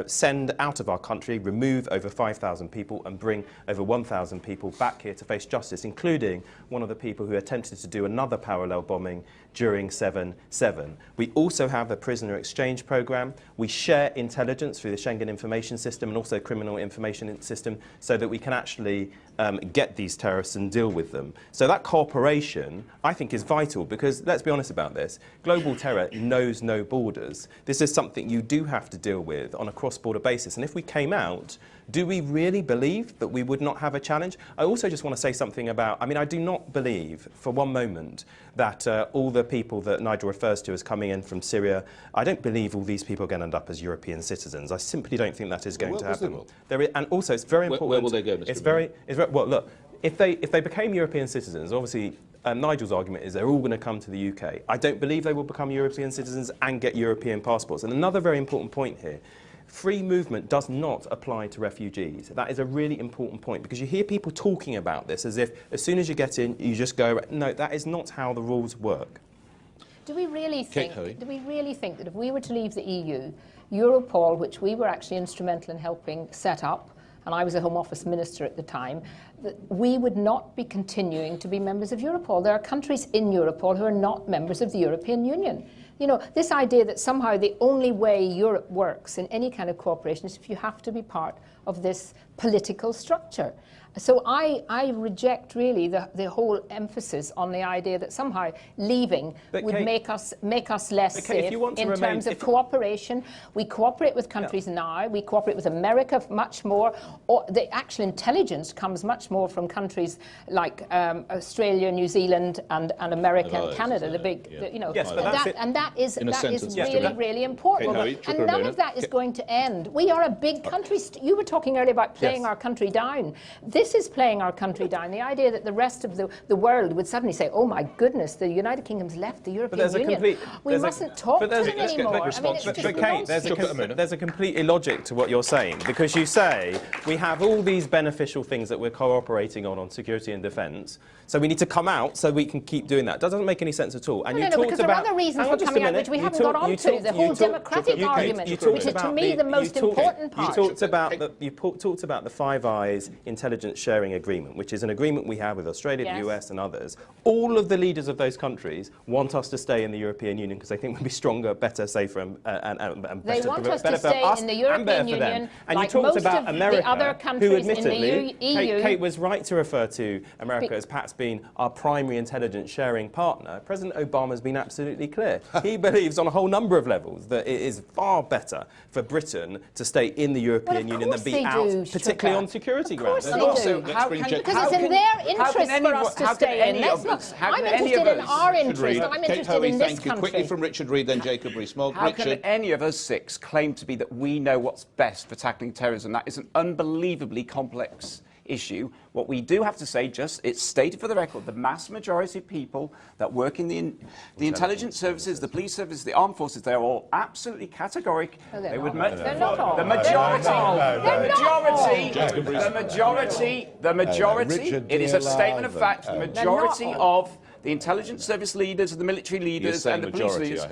send out of our country, remove over 5,000 people and bring over 1,000 people back here to face justice, including one of the people who attempted to do another parallel bombing during 7/7. We also have a prisoner exchange programme. We share intelligence through the Schengen information system and also criminal information system so that we can actually get these terrorists and deal with them. So that cooperation, I think, is vital because, let's be honest about this, global terror knows no borders. This is something you do have to deal with on a cross-border basis. And if we came out, do we really believe that we would not have a challenge? I also just want to say something about, I do not believe for one moment that all the people that Nigel refers to as coming in from Syria, I don't believe all these people are going to end up as European citizens. I simply don't think that is going to happen. And also, it's very important. Where will they go, Mr. Well, look, if they became European citizens, obviously, Nigel's argument is they're all going to come to the UK. I don't believe they will become European citizens and get European passports. And another very important point here, free movement does not apply to refugees. That is a really important point because you hear people talking about this as if as soon as you get in, you just go. No, that is not how the rules work. Do we really think that if we were to leave the EU, Europol, which we were actually instrumental in helping set up, and I was a Home Office Minister at the time, that we would not be continuing to be members of Europol? There are countries in Europol who are not members of the European Union. You know, this idea that somehow the only way Europe works in any kind of cooperation is if you have to be part of this political structure. So I reject really the whole emphasis on the idea that somehow leaving would make us less safe in terms of cooperation. We cooperate with countries now. We cooperate with America much more. Or the actual intelligence comes much more from countries like Australia, New Zealand, and America and Canada. The big, you know, and that is really important. And none of that is going to end. We are a big country. You were talking earlier about playing our country down. This is playing our country down. The idea that the rest of the world would suddenly say, oh my goodness, the United Kingdom's left the European Union. We mustn't talk to them anymore. But Kate, there's a complete illogic to what you're saying because you say we have all these beneficial things that we're cooperating on security and defence, so we need to come out so we can keep doing that. That doesn't make any sense at all. And because there are other reasons for coming out which we haven't got on to. The whole democratic argument, which is to me the most important part. You talked about the Five Eyes intelligence sharing agreement, which is an agreement we have with Australia, the US and others. All of the leaders of those countries want us to stay in the European Union because they think we'll be stronger, better, safer and better. They want us to stay in the European Union and like you talked most about of America, the other countries who admittedly, in the EU. Kate was right to refer to America as perhaps being our primary intelligence sharing partner. President Obama's been absolutely clear. He believes on a whole number of levels that it is far better for Britain to stay in the European Union than be out, particularly on security grounds. Because it's in their interest for us to stay in. I'm interested in our interest. I'm interested in this country. Quickly from Richard Reed, then Jacob Rees-Mogg. How can any of us six claim to be that we know what's best for tackling terrorism? That is an unbelievably complex issue. What we do have to say, it's stated for the record, the mass majority of people that work in the intelligence services, the police services, the armed forces, they're all absolutely categoric. They would the majority, it is a statement of fact, the majority of the intelligence service leaders, the military leaders, and the police leaders.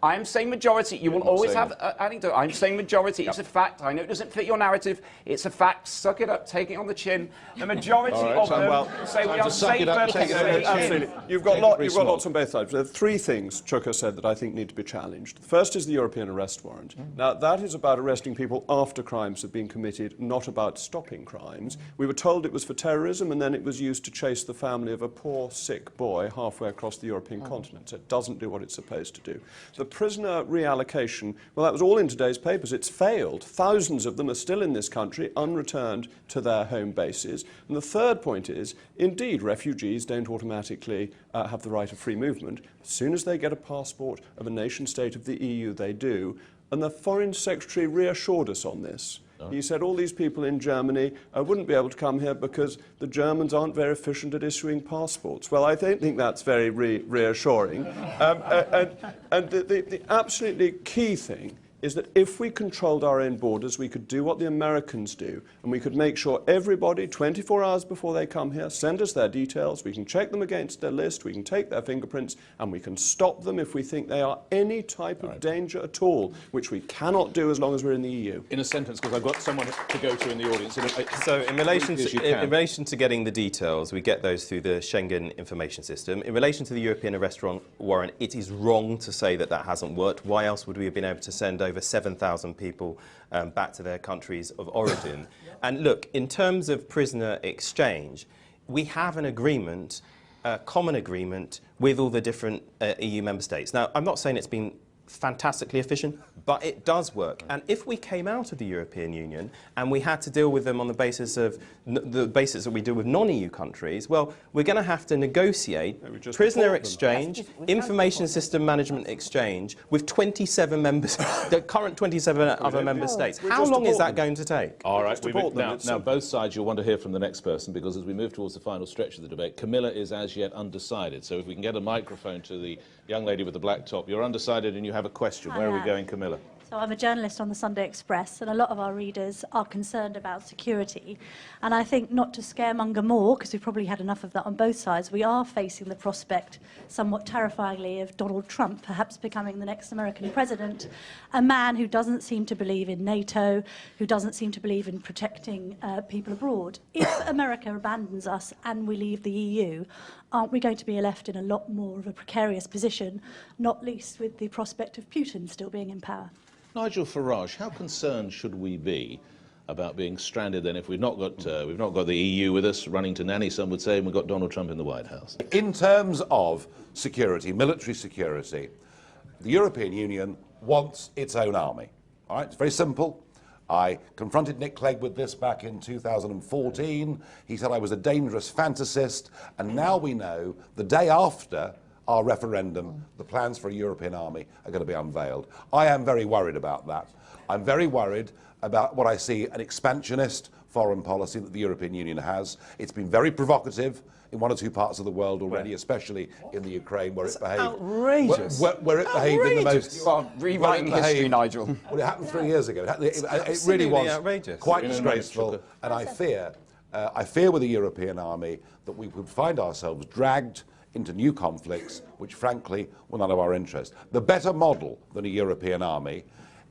I'm saying majority. You will always have anecdote. I'm saying majority. It's a fact. I know it doesn't fit your narrative. It's a fact. Suck it up. Take it on the chin. The majority of them say we are safer. Absolutely. You've got lots on both sides. There are three things Chuka said that I think need to be challenged. The first is the European arrest warrant. Now, that is about arresting people after crimes have been committed, not about stopping crimes. We were told it was for terrorism, and then it was used to chase the family of a poor, sick boy halfway across the European continent. So it doesn't do what it's supposed to do. The prisoner reallocation, well, that was all in today's papers. It's failed. Thousands of them are still in this country, unreturned to their home bases. And the third point is, indeed, refugees don't automatically have the right of free movement. As soon as they get a passport of a nation state of the EU, they do. And the Foreign Secretary reassured us on this. He said all these people in Germany wouldn't be able to come here because the Germans aren't very efficient at issuing passports. Well, I don't think that's very reassuring. And the absolutely key thing is that if we controlled our own borders, we could do what the Americans do, and we could make sure everybody, 24 hours before they come here, send us their details, we can check them against their list, we can take their fingerprints, and we can stop them if we think they are any type of danger at all, which we cannot do as long as we're in the EU. In a sentence, because I've got someone to go to in the audience. So in relation to getting the details, we get those through the Schengen information system. In relation to the European arrest warrant, it is wrong to say that that hasn't worked. Why else would we have been able to send over 7,000 people back to their countries of origin? And look, in terms of prisoner exchange, we have an agreement, a common agreement with all the different EU member states. Now, I'm not saying it's been fantastically efficient, but it does work. And if we came out of the European Union and we had to deal with them on the basis that we do with non-EU countries, well, we're going to have to negotiate prisoner exchange, information system management exchange with 27 members, the current 27 other member states. How long is that going to take? All right, now both sides, you'll want to hear from the next person, because as we move towards the final stretch of the debate, Camilla is as yet undecided. So if we can get a microphone to the young lady with the black top. You're undecided and you have a question. Where are we going, Camilla? So I'm a journalist on the Sunday Express, and a lot of our readers are concerned about security. And I think, not to scaremonger more, because we've probably had enough of that on both sides, we are facing the prospect, somewhat terrifyingly, of Donald Trump perhaps becoming the next American president, a man who doesn't seem to believe in NATO, who doesn't seem to believe in protecting people abroad. If America abandons us and we leave the EU, aren't we going to be left in a lot more of a precarious position, not least with the prospect of Putin still being in power? Nigel Farage, how concerned should we be about being stranded then if we've not got the EU with us running to nanny, some would say, and we've got Donald Trump in the White House? In terms of security, military security, the European Union wants its own army. All right, it's very simple. I confronted Nick Clegg with this back in 2014. He said I was a dangerous fantasist, and now we know, the day after our referendum, the plans for a European army are going to be unveiled. I am very worried about that. I'm very worried about what I see an expansionist foreign policy that the European Union has. It's been very provocative in one or two parts of the world already, especially in the Ukraine, where it behaved outrageous. Where it behaved in the most. You are rewriting history, Nigel. Well, it happened 3 years ago. It really was outrageous. quite disgraceful, and I fear with the European army that we would find ourselves dragged into new conflicts, which frankly were none of our interest. The better model than a European army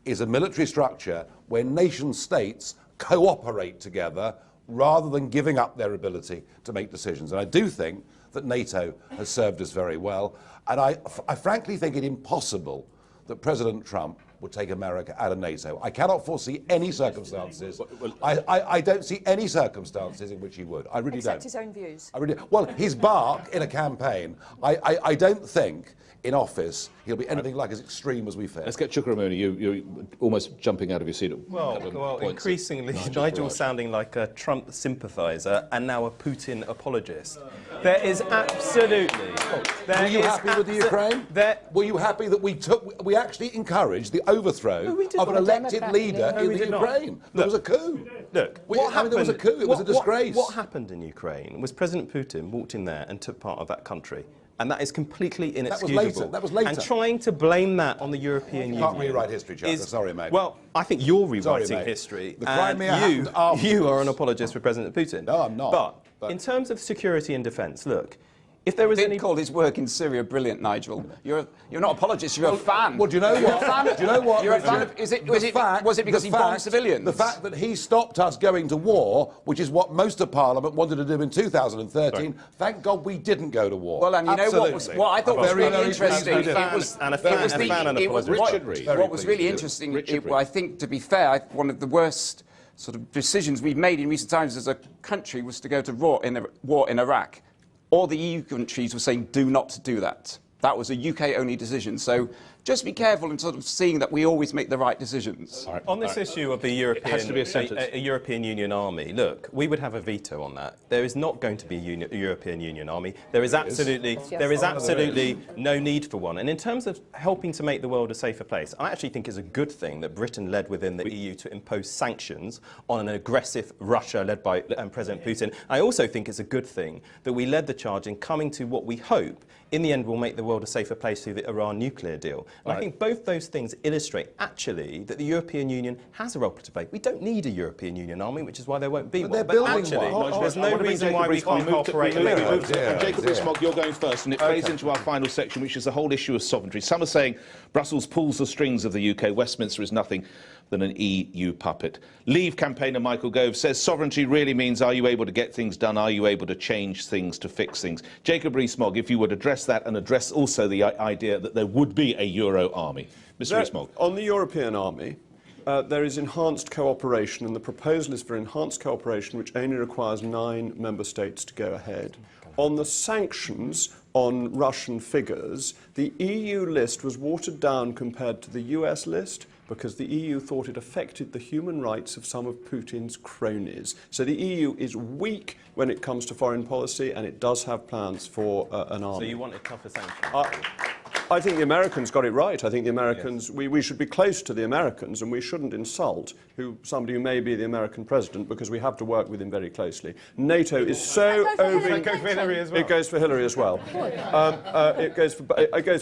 is a military structure where nation states cooperate together rather than giving up their ability to make decisions. And I do think that NATO has served us very well. And I frankly think it impossible that President Trump would take America out of NATO. I cannot foresee any circumstances. I don't see any circumstances in which he would. I really Except don't. his own views. Well, his bark in a campaign, I don't think in office he'll be anything like as extreme as we fear. Let's get Chukwuemeka. You're almost jumping out of your seat. Well, increasingly, Nigel's sounding like a Trump sympathiser and now a Putin apologist. There is absolutely... Were you happy with the Ukraine? Were you happy that we actually encouraged the overthrow of an elected leader in the Ukraine? There was a coup. Look, there was a coup. It was a disgrace. What happened in Ukraine was President Putin walked in there and took part of that country. And that is completely inexcusable. That was later. And trying to blame that on the European Union... You can't rewrite history, Chancellor. Sorry, mate. Well, I think you're rewriting history. The Crimea happened afterwards. You are an apologist for President Putin. No, I'm not. But in terms of security and defence, look, if there was any... call his work in Syria brilliant, Nigel. You're not an apologist, you're a fan. Well, do you know what? Do you know what? You're a fan of... Was it because he bombed civilians? The fact that he stopped us going to war, which is what most of Parliament wanted to do in 2013, thank God we didn't go to war. Well, and you know what I thought was really interesting? What was really interesting, I think, to be fair, one of the worst sort of decisions we've made in recent times as a country was to go to war in Iraq. All the EU countries were saying, do not do that. That was a UK-only decision. So just be careful in sort of seeing that we always make the right decisions. On this issue of the European Union army, look, we would have a veto on that. There is not going to be a European Union army. There is absolutely no need for one. And in terms of helping to make the world a safer place, I actually think it's a good thing that Britain led within the EU to impose sanctions on an aggressive Russia led by President Putin. I also think it's a good thing that we led the charge in coming to what we hope in the end will make the world a safer place through the Iran nuclear deal. And I think both those things illustrate, actually, that the European Union has a role to play. We don't need a European Union army, which is why there won't be one. They're building actually, one. there's no reason why we can't cooperate. Jacob Rees-Mogg, you're going first, and it plays into our final section, which is the whole issue of sovereignty. Some are saying Brussels pulls the strings of the UK. Westminster is nothing than an EU puppet. Leave campaigner Michael Gove says sovereignty really means, are you able to get things done? Are you able to change things, to fix things? Jacob Rees-Mogg, if you would address that and address also the idea that there would be a Euro army. Mr. Rees-Mogg. On the European army, there is enhanced cooperation, and the proposal is for enhanced cooperation, which only requires 9 member states to go ahead. On the sanctions on Russian figures, the EU list was watered down compared to the US list, because the EU thought it affected the human rights of some of Putin's cronies. So the EU is weak when it comes to foreign policy, and it does have plans for an army. So you want a tougher sanction? I think the Americans got it right. I think the Americans, we should be close to the Americans, and we shouldn't insult somebody who may be the American president, because we have to work with him very closely. NATO is so over... It goes for Hillary as well. It goes for Hillary as well. It goes for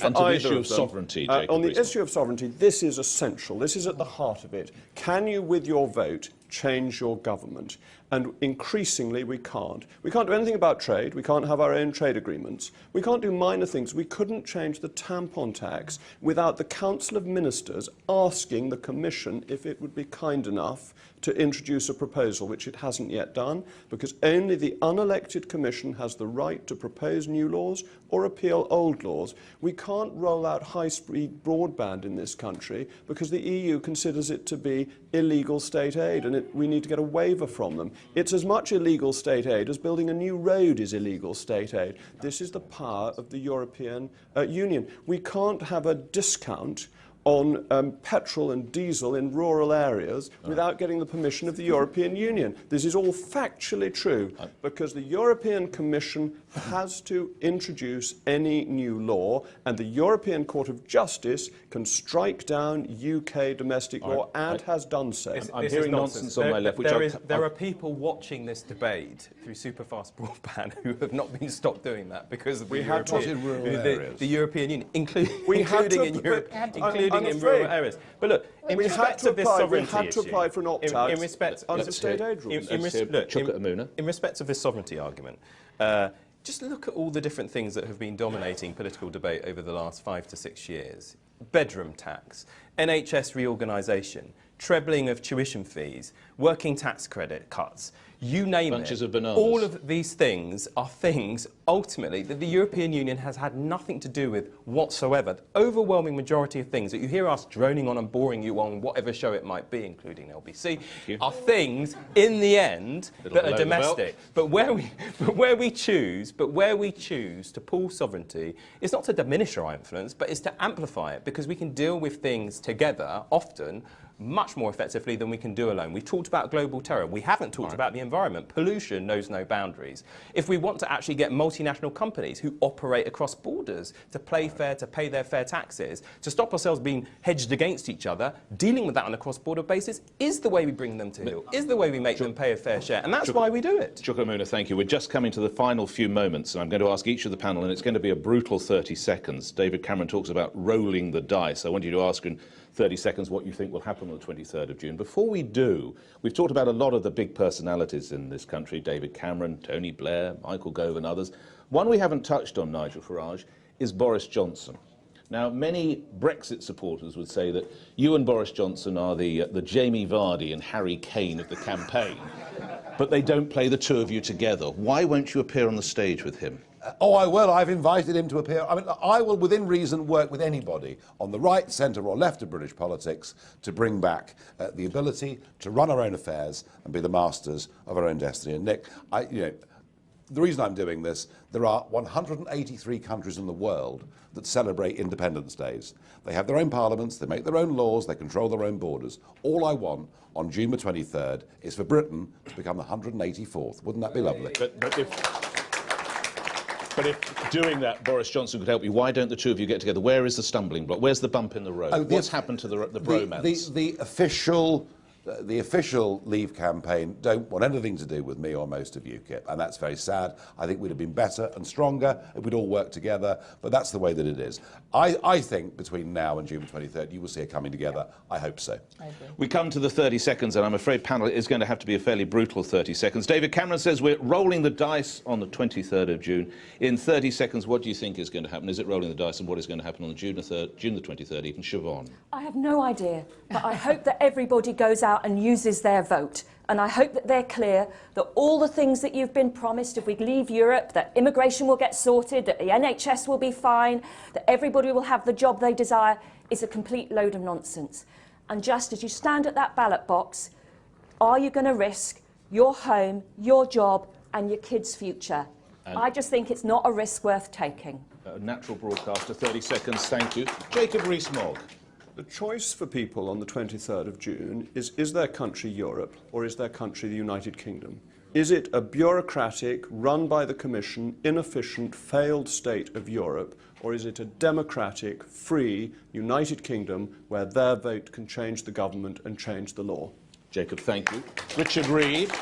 and to either the issue of them. sovereignty, Jacob on the Rees-Mogg. issue of sovereignty, this is essential. This is at the heart of it. Can you, with your vote, change your government? And increasingly, we can't. We can't do anything about trade. We can't have our own trade agreements. We can't do minor things. We couldn't change the tampon tax without the Council of Ministers asking the Commission if it would be kind enough to introduce a proposal, which it hasn't yet done, because only the unelected Commission has the right to propose new laws or appeal old laws. We can't roll out high-speed broadband in this country because the EU considers it to be illegal state aid, and we need to get a waiver from them. It's as much illegal state aid as building a new road is illegal state aid. This is the power of the European Union. We can't have a discount on petrol and diesel in rural areas without getting the permission of the European Union. This is all factually true, because the European Commission has to introduce any new law, and the European Court of Justice can strike down UK domestic law and has done so. I'm hearing nonsense on my left. There are people watching this debate through superfast broadband who have not been stopped doing that because of the European Union, including in rural areas. But look, in respect of this sovereignty issue, we had to apply for an opt-out in respect under state aid rules. In respect of this sovereignty argument, just look at all the different things that have been dominating political debate over the last 5 to 6 years. Bedroom tax, NHS reorganisation, trebling of tuition fees, working tax credit cuts, you name Bunches it. of bananas. All of these things are things, ultimately, that the European Union has had nothing to do with whatsoever. The overwhelming majority of things that you hear us droning on and boring you on whatever show it might be, including LBC, are things, in the end, that are domestic. But where we choose to pool sovereignty, it's not to diminish our influence, but it's to amplify it, because we can deal with things together, often, much more effectively than we can do alone. We've talked about global terror. We haven't talked about the environment. Pollution knows no boundaries. If we want to actually get multinational companies who operate across borders to play fair, to pay their fair taxes, to stop ourselves being hedged against each other, dealing with that on a cross-border basis is the way we bring them to heel, is the way we make them pay a fair share, and that's why we do it. Chukwamuna, thank you. We're just coming to the final few moments, and I'm going to ask each of the panel, and it's going to be a brutal 30 seconds. David Cameron talks about rolling the dice. I want you to ask in 30 seconds what you think will happen on the 23rd of June. Before we do, we've talked about a lot of the big personalities in this country, David Cameron, Tony Blair, Michael Gove and others. One we haven't touched on, Nigel Farage, is Boris Johnson. Now, many Brexit supporters would say that you and Boris Johnson are the Jamie Vardy and Harry Kane of the campaign, but they don't play the two of you together. Why won't you appear on the stage with him? Oh, I will. I've invited him to appear. I mean, I will, within reason, work with anybody on the right, centre or left of British politics to bring back the ability to run our own affairs and be the masters of our own destiny. And Nick, the reason I'm doing this, there are 183 countries in the world that celebrate Independence Days. They have their own parliaments, they make their own laws, they control their own borders. All I want on June the 23rd is for Britain to become the 184th. Wouldn't that be lovely? But if doing that, Boris Johnson could help you, why don't the two of you get together? Where is the stumbling block? Where's the bump in the road? What's happened to the bromance? The official the official Leave campaign don't want anything to do with me or most of UKIP, and that's very sad. I think we'd have been better and stronger if we'd all worked together, but that's the way that it is. I think between now and June 23rd, you will see it coming together. I hope so. I agree. We come to the 30 seconds, and I'm afraid, panel, it is going to have to be a fairly brutal 30 seconds. David Cameron says we're rolling the dice on the 23rd of June. In 30 seconds, what do you think is going to happen? Is it rolling the dice, and what is going to happen on June the 23rd, even? Siobhan? I have no idea, but I hope that everybody goes out and uses their vote. And I hope that they're clear that all the things that you've been promised, if we leave Europe, that immigration will get sorted, that the NHS will be fine, that everybody will have the job they desire, is a complete load of nonsense. And just as you stand at that ballot box, are you going to risk your home, your job and your kids' future? And I just think it's not a risk worth taking. Natural broadcaster, 30 seconds, thank you. Jacob Rees-Mogg. The choice for people on the 23rd of June is their country Europe, or is their country the United Kingdom? Is it a bureaucratic, run by the Commission, inefficient, failed state of Europe, or is it a democratic, free United Kingdom where their vote can change the government and change the law? Jacob, thank you. Richard Reed.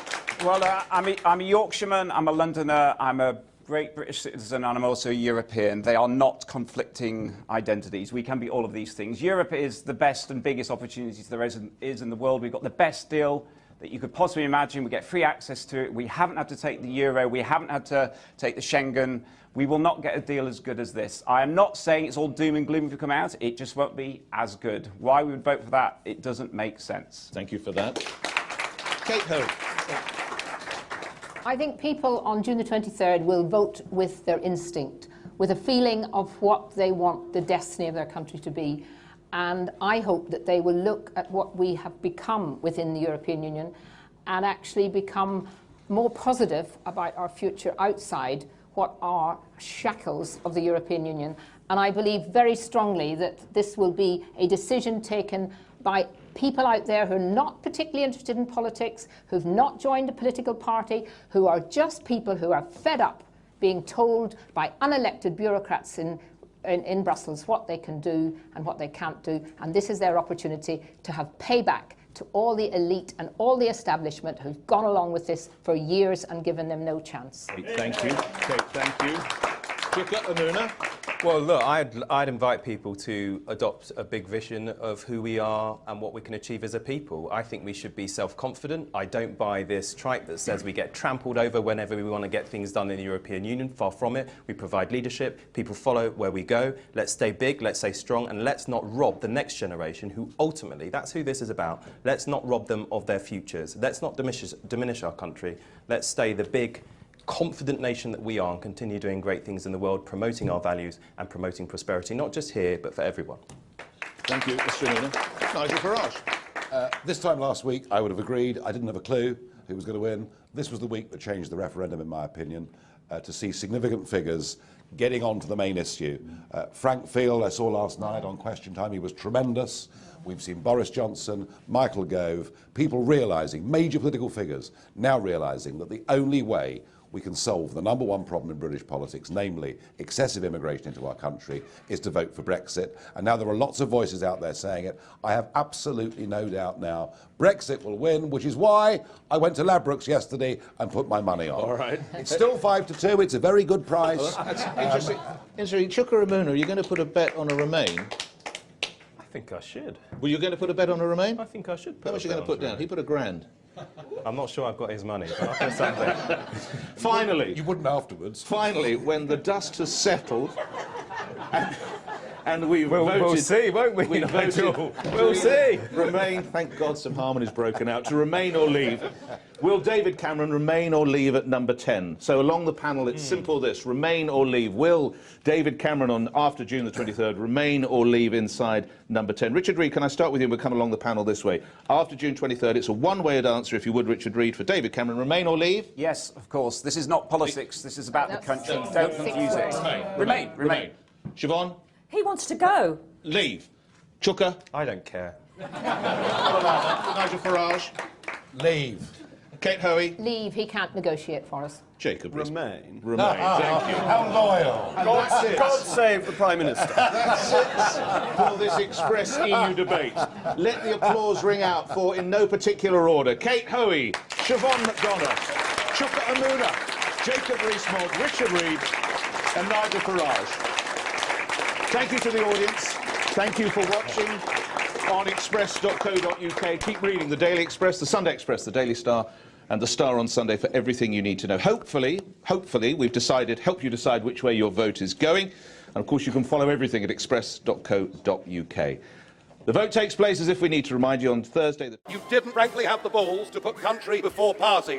Well, I'm a Yorkshireman, I'm a Londoner, I'm a great British citizen, and I'm also a European. They are not conflicting identities. We can be all of these things. Europe is the best and biggest opportunities there is in the world. We've got the best deal that you could possibly imagine. We get free access to it. We haven't had to take the euro. We haven't had to take the Schengen. We will not get a deal as good as this. I am not saying it's all doom and gloom if we come out. It just won't be as good. Why we would vote for that, it doesn't make sense. Thank you for that. Kate Hope. I think people on June the 23rd will vote with their instinct, with a feeling of what they want the destiny of their country to be. And I hope that they will look at what we have become within the European Union and actually become more positive about our future outside what are shackles of the European Union. And I believe very strongly that this will be a decision taken by people out there who are not particularly interested in politics, who've not joined a political party, who are just people who are fed up being told by unelected bureaucrats in Brussels what they can do and what they can't do. And this is their opportunity to have payback to all the elite and all the establishment who've gone along with this for years and given them no chance. Thank you. Kate, thank you. Chika, Amuna. Well, look, I'd invite people to adopt a big vision of who we are and what we can achieve as a people. I think we should be self-confident. I don't buy this tripe that says we get trampled over whenever we want to get things done in the European Union. Far from it. We provide leadership. People follow where we go. Let's stay big. Let's stay strong. And let's not rob the next generation, who ultimately, that's who this is about. Let's not rob them of their futures. Let's not diminish our country. Let's stay the big, confident nation that we are and continue doing great things in the world, promoting our values and promoting prosperity, not just here, but for everyone. Thank you, Mr. Nuna. Nigel Farage. This time last week, I would have agreed. I didn't have a clue who was going to win. This was the week that changed the referendum, in my opinion, to see significant figures getting on to the main issue. Frank Field, I saw last night on Question Time, he was tremendous. We've seen Boris Johnson, Michael Gove, people realising, major political figures, now realising that the only way we can solve the number one problem in British politics, namely excessive immigration into our country, is to vote for Brexit. And now there are lots of voices out there saying it. I have absolutely no doubt now Brexit will win, which is why I went to Ladbrokes yesterday and put my money on. All right. It's still 5-2. It's a very good price. That's interesting. Chukka Ramuna, are you going to put a bet on a Remain? I think I should. Were you going to put a bet on a Remain? I think I should. How much are you going to put down? He put £1,000. I'm not sure I've got his money, but I'll put something. Finally. You wouldn't afterwards. Finally, when the dust has settled, and we've voted... We'll see, won't we? We voted we'll see. Remain, thank God some harmony's broken out, to remain or leave. Will David Cameron remain or leave at number 10? So along the panel, it's simple this, remain or leave. Will David Cameron, after June the 23rd, remain or leave inside number 10? Richard Reed, can I start with you? We'll come along the panel this way. After June 23rd, it's a one-way answer, if you would, Richard Reed, for David Cameron. Remain or leave? Yes, of course. This is not politics. This is about the country. Don't confuse it. Remain. Siobhan? He wants to go. Leave. Chukka? I don't care. Nigel Farage? Leave. Kate Hoey. Leave. He can't negotiate for us. Jacob Remain. Remain. Thank you. How loyal. God save the Prime Minister. That's it for this Express EU debate. Let the applause ring out for, in no particular order, Kate Hoey, Siobhan McDonough, Chuka Amuna, Jacob Rees-Mogg, Richard Reed and Nigel Farage. Thank you to the audience. Thank you for watching on express.co.uk. Keep reading the Daily Express, the Sunday Express, the Daily Star and the Star on Sunday for everything you need to know. Hopefully, we've helped you decide which way your vote is going. And of course, you can follow everything at express.co.uk. The vote takes place, as if we need to remind you, on Thursday. You didn't, frankly, have the balls to put country before party.